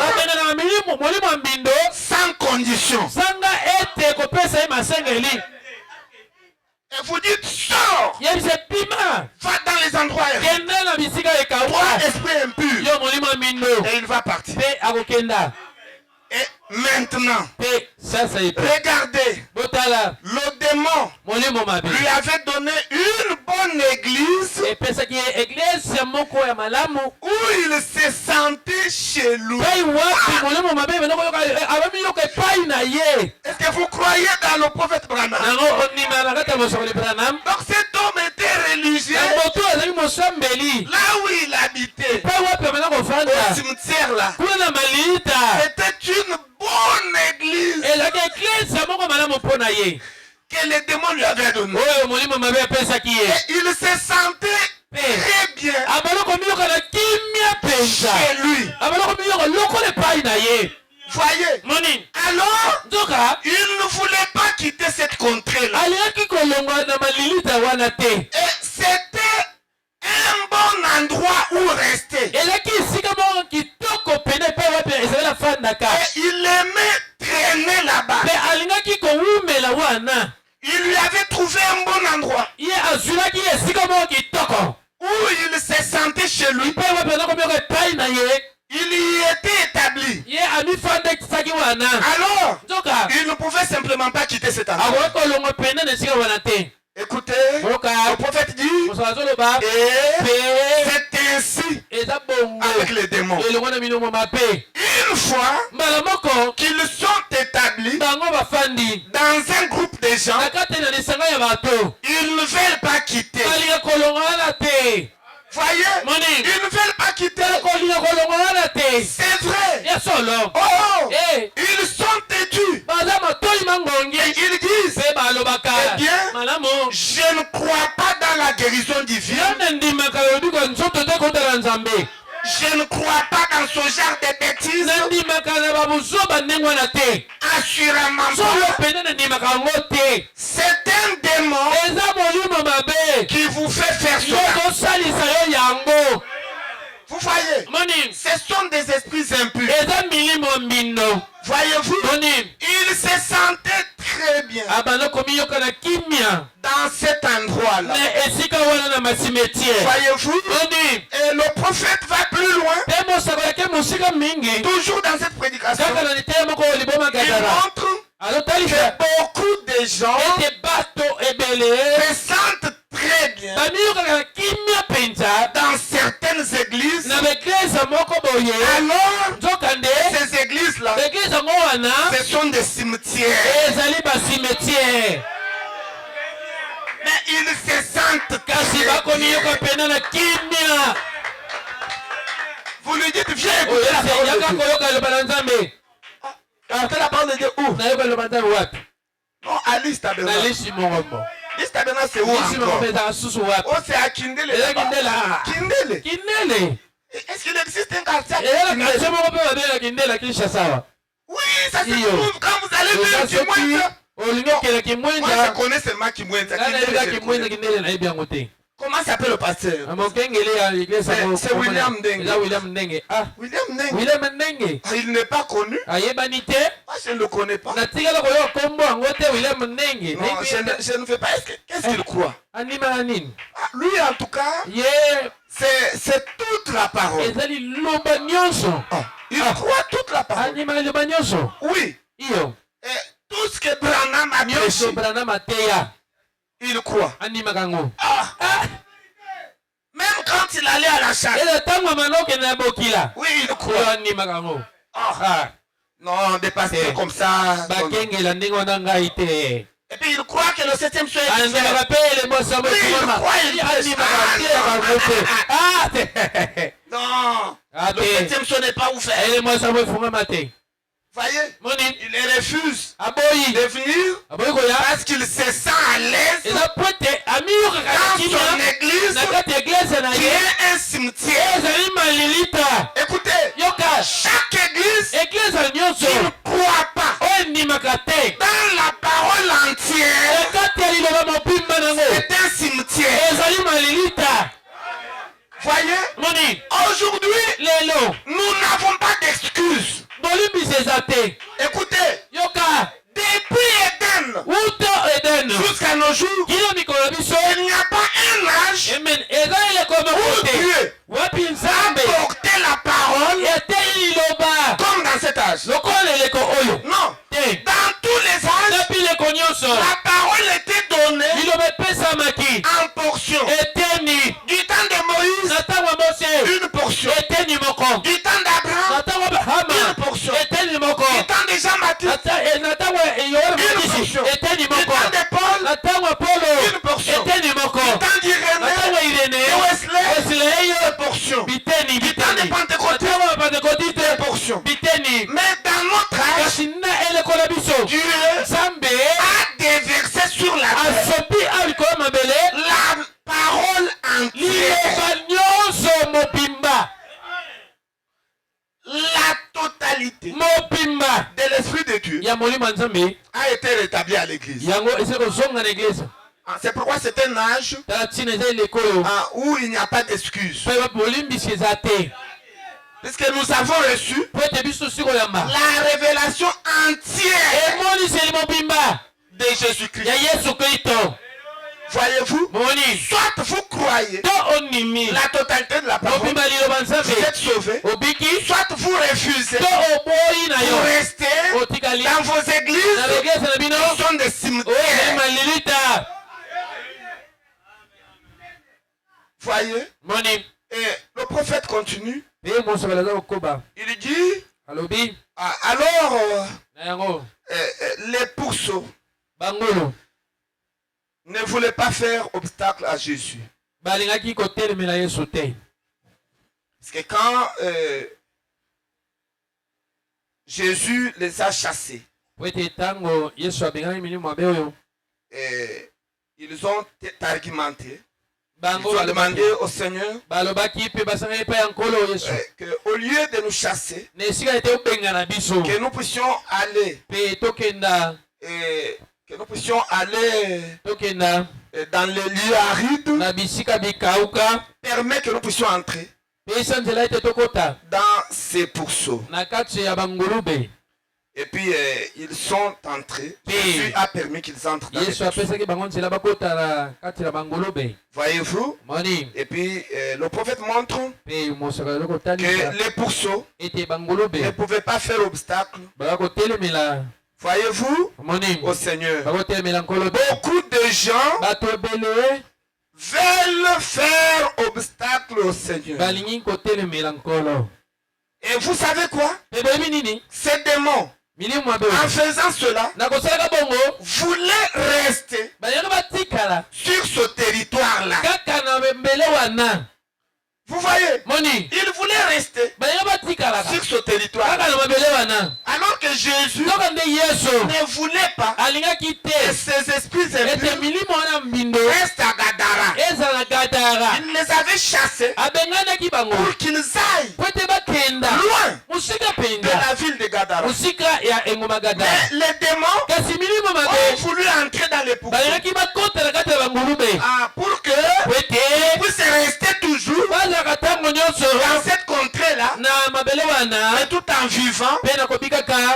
A: sans condition. Et vous dites, sors! Va dans les endroits trois esprits impurs. Et il va partir. Et maintenant, regardez, le démon lui avait donné une bonne église où il se sentait chez lui. Est-ce que vous croyez dans le prophète Branham? Donc cet homme était religieux là où il habitait, au cimetière là. C'était une bonne église que le démon lui avait donnée. Et il se sentait très bien chez lui. Voyez. Alors, il ne voulait pas quitter cette contrée-là. Et c'était un bon endroit où rester. Et il aimait traîner là-bas. Il lui avait trouvé un bon endroit où il se sentait chez lui. Il y était établi. Alors, il ne pouvait simplement pas quitter cet endroit. Écoutez, le prophète dit, et c'est ainsi avec les démons. Une fois qu'ils sont établis dans un groupe de gens, ils ne veulent pas quitter. Voyez, ils ne veulent pas quitter. C'est vrai. Oh, ils sont têtus. Et ils disent, eh bien, je ne crois pas dans la guérison divine. Je ne crois pas dans ce genre de bêtises. Assurément pas. C'est un démon qui vous fait faire cela. Vous voyez, ce sont des esprits impurs. Voyez-vous, il se sentait très bien dans cet endroit-là. Voyez-vous, et le prophète va plus loin. Toujours dans cette prédication, il montre que beaucoup de gens se sentent très bien dans certaines églises. Alors, ces églises-là, ce sont des cimetières. Mais ils se sentent cachés. Vous lui dites, viens écouter la parole de Dieu. Alors, tu la parole de Dieu où? Non, à Liste, Listabena c'est où encore? Oh, c'est à Kindele. Kindele.
B: Kindele.
A: Est-ce qu'il existe un quartier? Oui, ça se trouve quand vous allez vers Kimwenda. Moi, je connais seulement Kimwenda. Comment s'appelle le pasteur? C'est William Ndenge. William Ndenge. Il n'est pas connu. Moi, je ne le connais pas. Non, je ne veux pas. Qu'est-ce qu'il croit? Lui, en tout cas, c'est toute la parole. Il croit toute la parole. Oui. Et tout ce que Branham a prêché, il croit. Même quand il allait à la chasse. Oui, il croit. Non, des pasteurs comme ça. Et puis il croit que le 7e ciel est ouvert. Non, le 7e ciel n'est pas ouvert. Voyez, il refuse de venir parce qu'il se sent à l'aise dans son église qui est un cimetière. Écoutez, chaque église ne croit pas dans la parole entière. C'est un cimetière. Voyez, aujourd'hui, nous n'avons pas d'excuses. Écoutez, depuis Éden jusqu'à nos jours, il n'y a pas un âge où Dieu a porté la parole comme dans cet âge. Non, dans tous les âges, la parole était donnée en portions. Du temps de Moïse, une portion. Du temps d'Abraham, une portion. Du temps de Jean-Baptiste, une portion. Du temps de Paul, une portion. Du temps d'Irénée, de Wesley, une portion. Du temps de Pentecôte, une portion. Mais dans notre âge, Dieu a déversé sur la terre la parole entière. La totalité de l'Esprit de Dieu a été rétablie à l'église. C'est pourquoi c'est un âge où il n'y a pas d'excuses. Puisque nous avons reçu la révélation entière de Jésus-Christ. Voyez-vous, soit vous croyez la totalité de la parole, vous êtes sauvés, soit vous refusez, vous restez dans vos églises qui sont des cimetières. Voyez, et le prophète continue, il dit, alors les pourceaux ne voulait pas faire obstacle à Jésus. Parce que quand Jésus les a chassés, ils ont argumenté. Ils ont demandé au Seigneur qu'au lieu de nous chasser, que nous puissions aller dans les lieux arides, permet que nous puissions entrer dans ces pourceaux. Et puis ils sont entrés. Jésus a permis qu'ils entrent dans les pourceaux. Voyez-vous? Et puis le prophète montre que les pourceaux ne pouvaient pas faire obstacle. Voyez-vous, au Seigneur, beaucoup de gens veulent faire obstacle au Seigneur. Et vous savez quoi? Ces démons, en faisant cela, voulaient rester sur ce territoire-là. Vous voyez,
B: Moni.
A: il voulait rester sur ce territoire. Alors que Jésus ne voulait pas que ces esprits restent à Gadara. Il les avait chassés pour qu'ils aillent loin de la ville de Gadara. Mais les démons ont voulu entrer dans les pourceaux pour que puissent rester toujours dans cette contrée-là, mais tout en vivant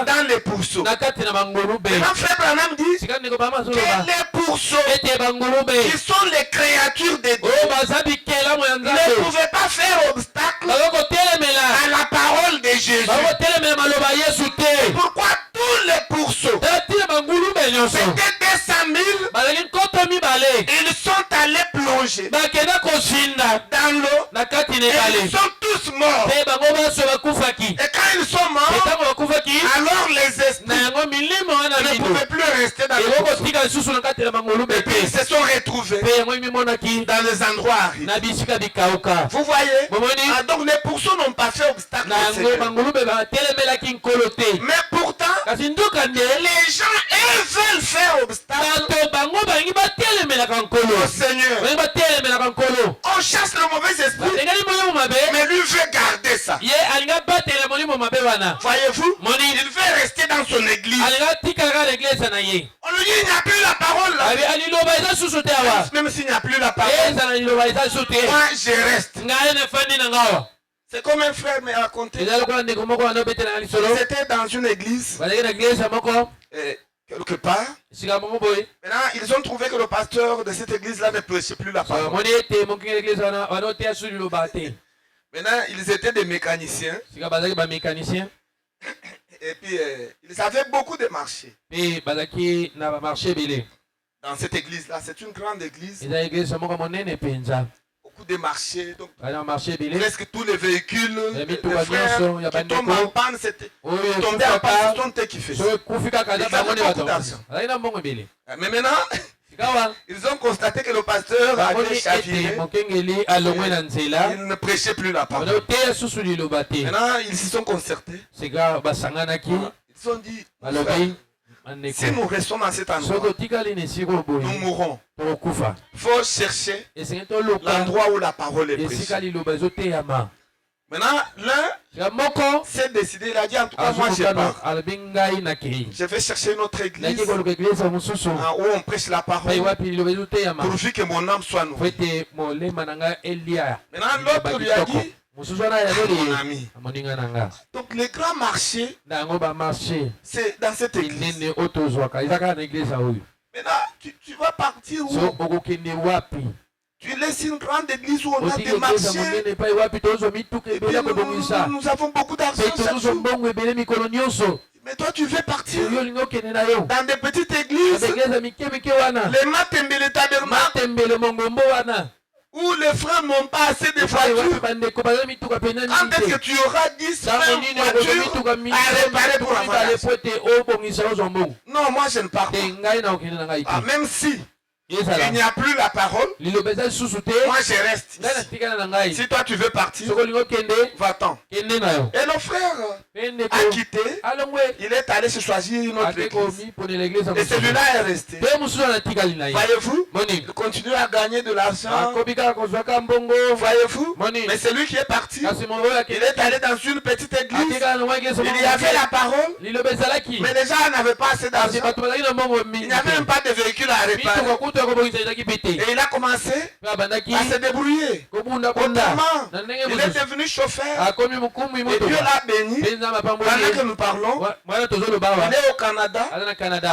A: dans les pourceaux. Maintenant, frère Branham dit que les pourceaux, qui sont les créatures de Dieu, ne pouvaient pas faire obstacle à la parole de Jésus. C'est pourquoi tous les pourceaux, c'était 200 000, ils sont allés plonger dans l'eau et ils sont tous morts. Et quand ils sont morts, alors les esprits ne pouvaient plus rester dans le pourceau. Et puis ils se sont retrouvés dans les endroits arides. Vous voyez, donc les pourceaux n'ont pas fait obstacle au Seigneur. Mais pourtant, les gens, eux, veulent faire obstacle au Seigneur. On chasse le mauvais esprit, mais lui veut garder ça. Voyez-vous, il veut rester dans son église. On lui dit, il n'y a plus la parole là. Même s'il n'y a plus la parole, moi je reste. C'est comme un frère m'a raconté. Ils étaient dans une église, quelque part. Maintenant, ils ont trouvé que le pasteur de cette église-là ne prêchait plus la parole. Maintenant, ils étaient des mécaniciens. Et puis, ils avaient beaucoup de marchés. Dans cette église-là, c'est une grande église. Beaucoup de marchés. Donc, presque tous les véhicules, les frères qui tombent en panne, c'était tomber en panne, c'est ton qui fait ça. Ils avaient beaucoup d'argent. Mais maintenant, ils ont constaté que le pasteur avait chaviré. Il ne prêchait plus la parole. Maintenant, ils s'y sont concertés. Ils ont dit, si nous restons dans cet endroit, nous mourrons. Il faut chercher l'endroit où la parole est prêchée. Maintenant, l'un s'est décidé, il a dit, en tout cas, moi je pars. Je vais chercher une autre église où on prêche la parole, pourvu que mon âme soit nourrie. Maintenant, l'autre lui a dit, mon ami. Donc les grands marchés, c'est dans cette église. Maintenant, tu vas partir où? Tu laisses une grande église où on a des marchés. Et puis nous avons beaucoup d'argent chaque jour. Mais toi tu veux partir dans des petites églises, les Matembele Tabernacle, où les frères n'ont pas assez de voitures. Quand est-ce que tu auras 10 voitures à réparer pour avoir? Non, moi je ne pars pas. Même si il n'y a plus la parole, moi je reste ici. Si toi tu veux partir, va-t'en. Et le frère a quitté, il est allé se choisir une autre église. Et celui-là est resté. Voyez-vous, il continue à gagner de l'argent. Voyez-vous, mais celui qui est parti, il est allé dans une petite église. Il y avait la parole, mais les gens n'avaient pas assez d'argent. Il n'y avait même pas de véhicule à réparer. Et il a commencé à se débrouiller. Autrement, il est devenu chauffeur. Et Dieu l'a béni. Pendant que nous parlons, il est au Canada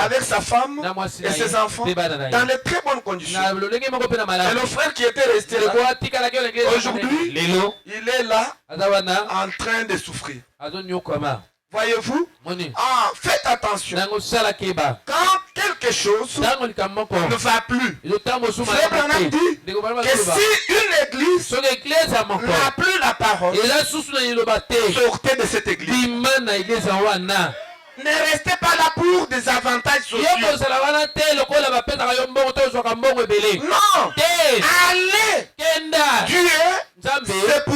A: avec sa femme et ses enfants dans de très bonnes conditions. Et le frère qui était resté là, aujourd'hui, il est là en train de souffrir. Voyez-vous, faites attention. Quand quelque chose ne va plus, Frère Branham dit que si une église n'a plus la parole, sortez de cette église. Ne restez pas là pour des avantages sociaux. Non, allez. Dieu, c'est pour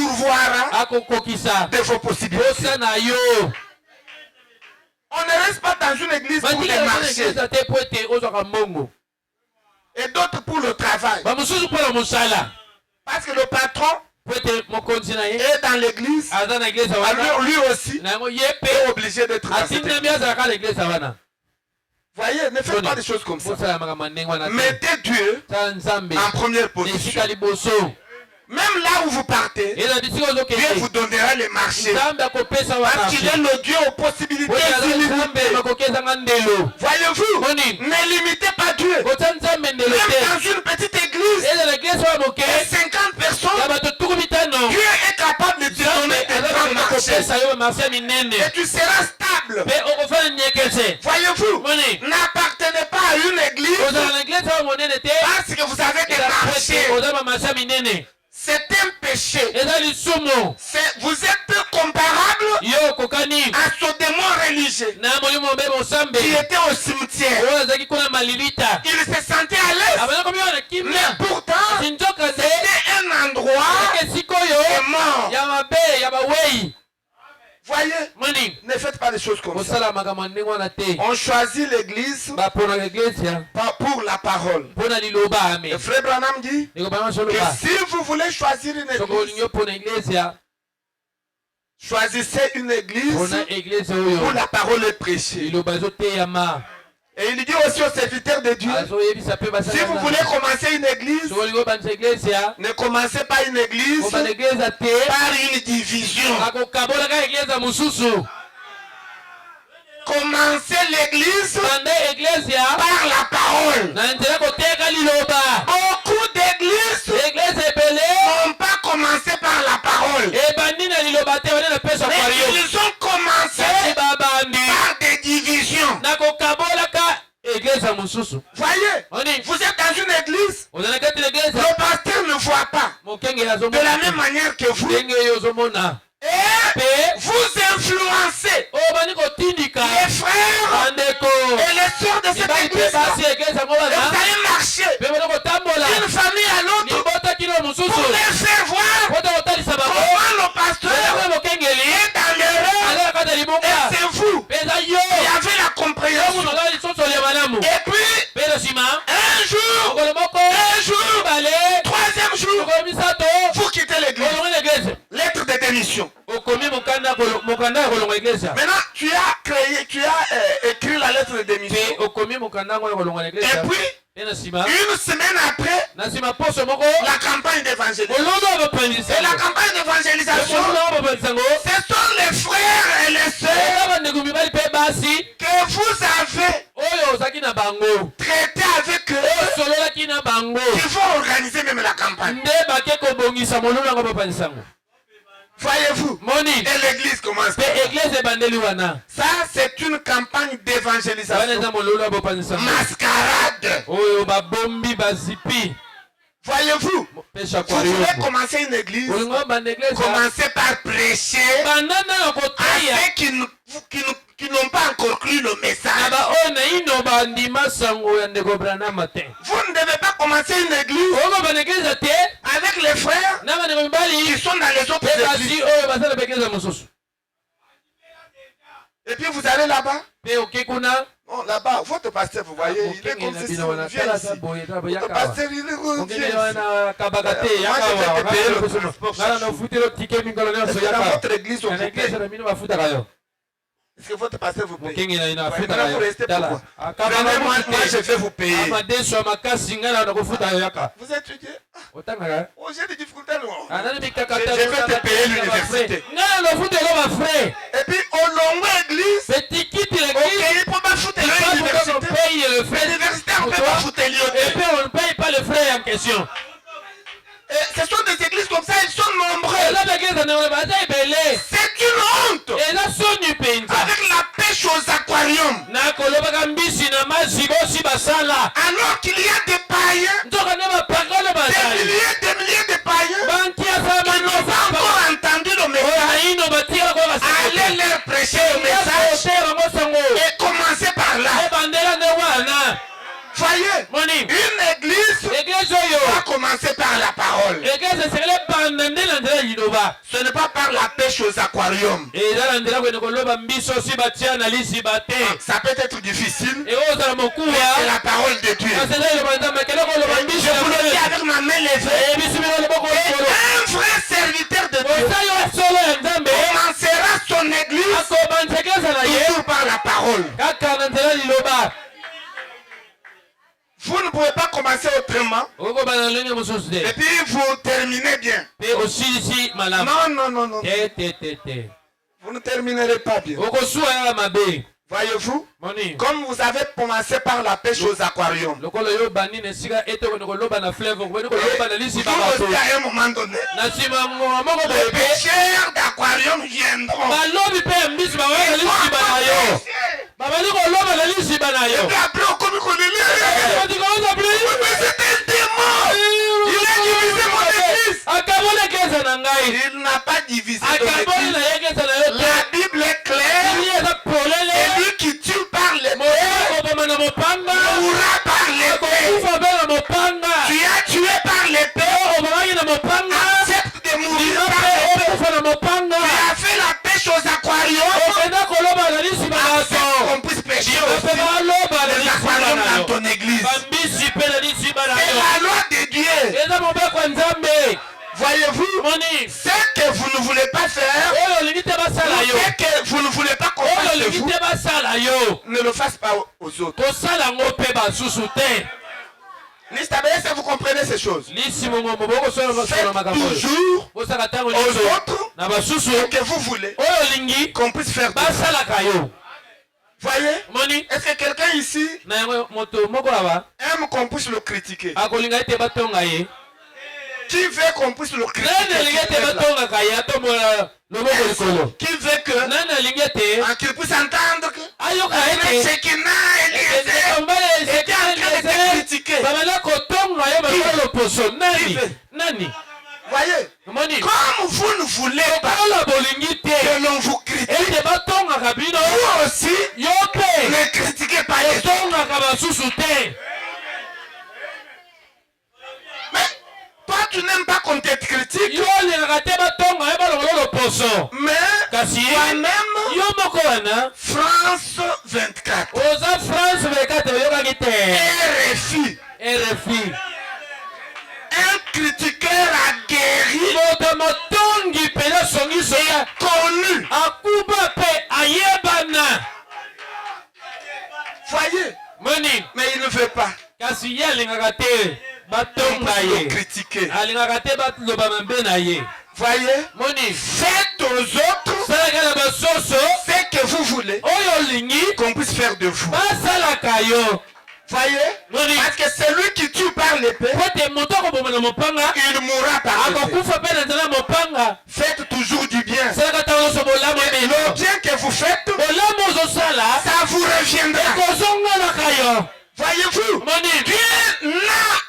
A: de vos possibilités. On ne reste pas dans une église pour les marchés. Et d'autres pour le travail. Parce que le patron est dans l'église, alors lui aussi est obligé d'être dans cette église. Voyez, ne faites pas des choses comme ça. Mettez Dieu en première position. Même là où vous partez, Dieu vous donnera les marchés. Parce qu'il est le Dieu aux possibilités illimitées. Voyez-vous, ne limitez pas Dieu. Même dans une petite église, 50 personnes, Dieu est capable de te donner des grands marchés. Et tu seras stable. Voyez-vous, n'appartenez pas à une église parce que vous avez des marchés. C'est un péché. Vous êtes comparable à ce démon religieux qui était au cimetière. Il se sentait à l'aise. Mais pourtant, c'était un endroit mort. Voyez, ne faites pas des choses comme ça. On choisit l'église pour la parole. Et Frère Branham dit que si vous voulez choisir une église, choisissez une église où la parole est prêchée. Et il dit aussi aux serviteurs de Dieu, si vous voulez commencer une église, ne commencez pas une église par une division. Commencez l'église par la parole. Beaucoup d'églises n'ont pas commencé par la parole. Mais ils ont commencé par des divisions. Voyez, vous êtes dans une église, le pasteur ne voit pas de la même manière que vous. Et vous influencez les frères et les sœurs de cette église. Et vous allez marcher d'une famille à l'autre pour les faire voir comment le pasteur est dans l'erreur. Et c'est vous qui avez la compréhension. Et puis, un jour, troisième jour, vous quittez l'église. Lettre de démission. Maintenant, tu as écrit la lettre de démission. Et puis, une semaine après, la campagne d'évangélisation. Et la campagne d'évangélisation, ce sont les frères et les sœurs que vous avez traité avec eux qui vont organiser même la campagne. Voyez-vous, et l'église commence. Ça, c'est une campagne d'évangélisation. Mascarade. Voyez-vous, vous voulez commencer une église, commencez par prêcher à ceux qui n'ont pas encore cru le message. Vous ne devez pas commencer une église avec les frères qui sont dans les autres églises. Et puis vous allez là-bas. Non, là-bas, votre pasteur, vous voyez, il est comme ceci, il vient ici. Votre pasteur, il est comme ici. Moi, je vais te payer le transport. Est-ce que dans votre église, on vous paye? Est-ce que votre pasteur vous paye? Maintenant, vous restez pourquoi? Venez, moi, je vais vous payer. Vous étudiez? Oh, j'ai des difficultés, non? Je vais te payer l'université. Et puis, au long de l'église, ok, il ne peut pas foutre l'université. L'université, on ne peut pas foutre l'université.
B: Et puis, on ne paye pas le frais en question.
A: Et ce sont des églises comme ça, elles sont nombreuses. C'est une honte. Avec la pêche aux aquariums. Alors qu'il y a des païens, des milliers de païens qui n'ont pas encore entendu le message. Allez leur prêcher le message et commencez par là. Voyez,
B: Moni.
A: une église
B: Église oyo.
A: va commencer par la parole.
B: Église esengeli ebanda na nzela liloba.
A: Ce n'est pas par la pêche aux aquariums.
B: Eza na nzela kwene koloba mbiso si batia na lisiba te.
A: Ça peut être difficile, mais
B: Ekozala mokuwa.
A: c'est la parole de Dieu.
B: Kasi eza liloba nzambe keloko oloba mbiso
A: Je vous le dis avec ma main levée.
B: ebisumika loboko
A: Et
B: likolo.
A: un vrai serviteur de Dieu
B: Osa yo solo ya nzambe.
A: commencera son église
B: Akobanisa eglise na ye.
A: toujours par la parole.
B: Kaka na nzela liloba.
A: Vous ne pouvez pas commencer autrement
B: Okobana na ndenge mosusu te.
A: et puis vous terminez bien.
B: Pe osilisi malamu.
A: Non.
B: Te.
A: Vous ne terminerez pas bien.
B: Okosuwa ya mabe.
A: Voyez-vous,
B: Moni.
A: comme vous avez commencé par la pêche aux aquariums,
B: Lokolo yo bani na sika ete kwene koloba na fleuve kwene
A: vous
B: koloba na lisiba
A: aussi
B: bato.
A: à un moment donné,
B: Na nsima moko
A: les
B: boye pe.
A: pêcheurs d'aquarium viendront.
B: Balobi pe ya mbisi bawe na lisiba na yo. Babali koloba na lisiba na
A: Et
B: yo.
A: puis après, on commence à dire,
B: Otikoza pli.
A: mais c'est un démon. Il a divisé mon église.
B: Akaboli ekeza na ngai.
A: Il n'a pas divisé ton
B: Akaboli
A: église.
B: na ye ekeza na yo te.
A: La Bible est claire.
B: Ili eza polele.
A: Celui qui tue par l'épée
B: Koboma na mopanga.
A: mourra par l'épée.
B: Kufa be na mopanga.
A: Tu as tué par l'épée.
B: Obomaki na mopanga.
A: Accepte de mourir
B: Lino
A: par
B: pe
A: l'épée.
B: okufa na mopanga.
A: Tu as fait la pêche aux aquariums.
B: Okenda koloba na lisiba na
A: Accepte
B: yo.
A: qu'on puisse pêcher
B: Bape
A: aussi
B: baloba na
A: les
B: lisiba
A: aquariums
B: na
A: dans
B: yo.
A: ton église.
B: Bambisi pe na lisiba na
A: C'est
B: yo.
A: la loi de Dieu.
B: Eza mobeko ya nzambe.
A: Voyez-vous,
B: Moni.
A: ce que vous ne voulez pas faire,
B: Oyo olingi te basala yo.
A: ce que vous ne voulez pas qu'on
B: Oyo
A: fasse de
B: olingi
A: vous,
B: te basala yo.
A: ne le fasse pas aux autres.
B: Kosala yango pe basusu te.
A: Nistabele, si vous comprenez ces choses,
B: Lisi mongo moboko solo
A: faites
B: makambo.
A: toujours
B: Bosaka tango
A: aux
B: nyonso
A: autres
B: na basusu
A: ce que vous voulez
B: oyo olingi
A: qu'on puisse faire de vous.
B: basalaka yo.
A: Voyez,
B: Moni.
A: est-ce que quelqu'un ici
B: Na yango moto moko aba
A: aime qu'on puisse le critiquer?
B: akolinga ete batonga ye.
A: Qui veut qu'on puisse le
B: Nani
A: critiquer?
B: alingi ete batongaka ye atombola loboko likolo.
A: Qui veut que
B: Nani alingi ete
A: qu'il puisse entendre que
B: ayoka ete
A: Shekinah, Eliezer était en train de te critiquer?
B: babanda kotonga ye bakolo loposo. Nani?
A: Voyez,
B: Moni.
A: comme vous ne voulez pas
B: Koloba bolingi te
A: que l'on vous critique,
B: ete batongaka bino
A: vous aussi
B: yo pe
A: ne critiquez pas les autres.
B: tongaka basusu te.
A: Mais toi, tu n'aimes pas qu'on te critique,
B: Yo olingaka te batonga ye balongolo loposo.
A: mais
B: Kasi
A: toi-même,
B: yo moko wana
A: France 24,
B: oza France 24 oyokaki te.
A: RFI,
B: RFI.
A: un critiqueur aguerri,
B: Moto motongi pele songi soya
A: connu.
B: akuba pe ayebana.
A: Voyez,
B: Moni.
A: mais il ne veut pas
B: Kasi ye alingaka te
A: qu'on
B: batonga
A: puisse le
B: ye.
A: critiquer.
B: Alingaka te baloba mabe na ye.
A: Voyez,
B: Moni.
A: faites aux autres
B: Salaka na basoso
A: ce que vous voulez
B: oyo olingi
A: qu'on puisse faire de vous.
B: basalaka yo.
A: Voyez,
B: Moni.
A: parce que celui qui tue par l'épée,
B: Po ete moto akoboma na mopanga
A: il mourra par l'épée.
B: akokufa pe na nzela mopanga.
A: Faites toujours du bien.
B: Salaka ntango nyonso bolamu
A: Le
B: ebino.
A: bien que vous faites,
B: Bolamu ozosala
A: ça vous reviendra.
B: ekozonganaka yo.
A: Voyez-vous,
B: Moni.
A: Dieu n'a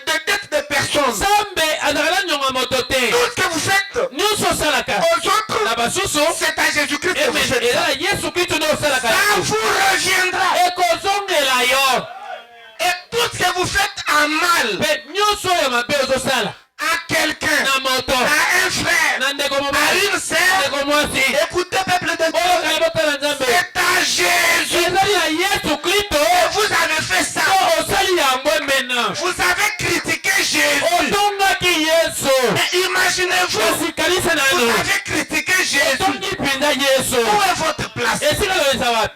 A: de dette de personne.
B: Nzambe azalaka na nyonga moto te.
A: Tout ce que vous faites
B: Nyonso osalaka
A: aux autres,
B: na basusu
A: c'est à Jésus-Christ que vous faites ça.
B: eza Yesu Kristo nde osalaka
A: Ça
B: yango.
A: vous reviendra.
B: Ekozongela yo.
A: Et tout ce que vous faites en mal
B: Pe nyonso oyo mabe ozosala
A: à quelqu'un,
B: na moto
A: à un frère,
B: na ndeko
A: à
B: mobali
A: une sœur,
B: ndeko mwasi
A: écoutez peuple de
B: oyo
A: Dieu,
B: kali botala Nzambe
A: c'est à Jésus.
B: ezali ya Yesu Kristo
A: Et vous avez fait ça.
B: to osali yango emena
A: Vous avez critiqué Jésus.
B: otongaki Yesu.
A: Mais imaginez-vous,
B: Kasi kanisa
A: vous
B: nano
A: avez critiqué Jésus.
B: otongi mpenza Yesu.
A: Où est votre place?
B: esika lo eza wapi?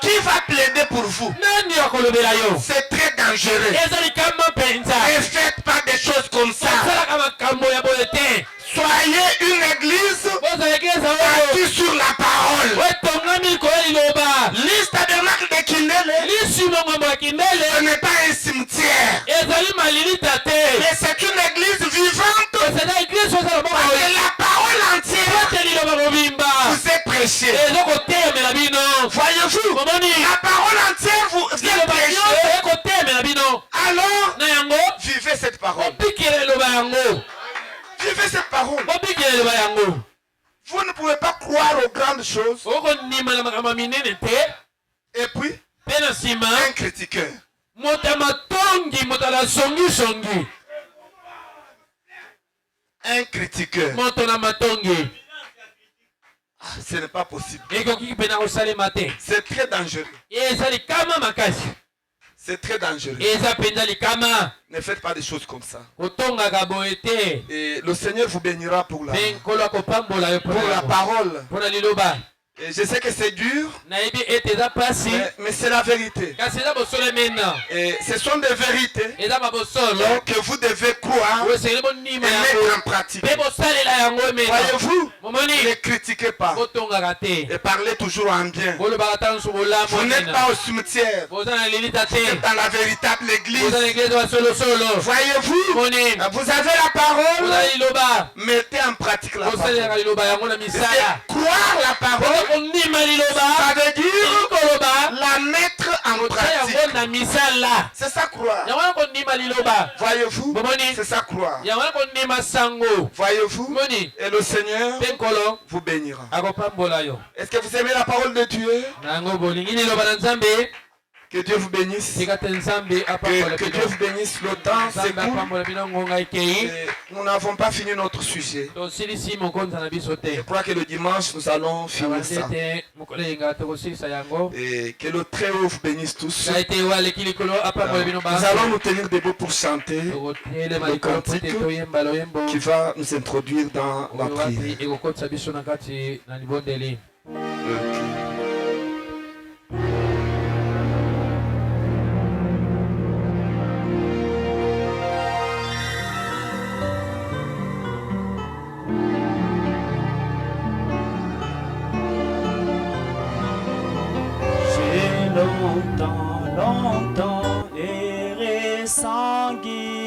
A: Qui va plaider pour vous?
B: Nani akolobela yo?
A: C'est très dangereux.
B: ezali kama mpenza.
A: Ne faites pas des choses comme ça.
B: osalaka makambo ya boye te.
A: Soyez une église
B: bozala eglise oyo
A: bâtie sur la parole.
B: etongami likolo ya liloba.
A: Liste tabernacle de Kindele,
B: lisi mongambo ya
A: ce
B: kindele
A: n'est pas un cimetière,
B: ezali malilita te.
A: mais c'est une église vivante.
B: ezali eglise ozala
A: Parce
B: bongo
A: que la parole entière
B: ete liloba mobimba
A: vous est prêchée.
B: ezokotemela bino.
A: Voyez-vous,
B: omoni
A: la parole entière vous est
B: liloba
A: prêchée.
B: nyonso ekotemela bino.
A: Alors,
B: na yango
A: vivez cette parole.
B: obikela liloba yango.
A: Vivez cette parole.
B: obikela liloba yango.
A: Vous ne pouvez pas croire aux grandes choses
B: okondima na makambo ya minene te.
A: et puis
B: mpe na nsima
A: un critiqueur. Un critiqueur. Ah, ce n'est pas possible. C'est très dangereux. C'est très dangereux. Ne faites pas des choses comme ça. Et le Seigneur vous bénira pour la parole. Et je sais que c'est dur, mais c'est la vérité. Et ce sont des vérités que vous devez croire et mettre en pratique. Voyez-vous, ne critiquez pas et parlez toujours en bien. Vous n'êtes pas au cimetière, vous êtes dans la véritable église. Voyez-vous, vous avez la parole, mettez en pratique la parole. Croire la parole, ça veut dire la mettre en pratique. C'est ça croire. Voyez-vous, c'est ça croire. Voyez-vous, et le Seigneur vous bénira. Est-ce que vous aimez la parole de Dieu? Que Dieu vous bénisse. Que Dieu vous bénisse. Le temps s'écoule. Nous n'avons pas fini notre sujet. Je crois que le dimanche, nous allons finir ça. Et que le Très-Haut vous bénisse tous. Nous allons nous tenir debout pour chanter le cantique qui va nous introduire dans la prière.
C: Longtemps erré sans guide.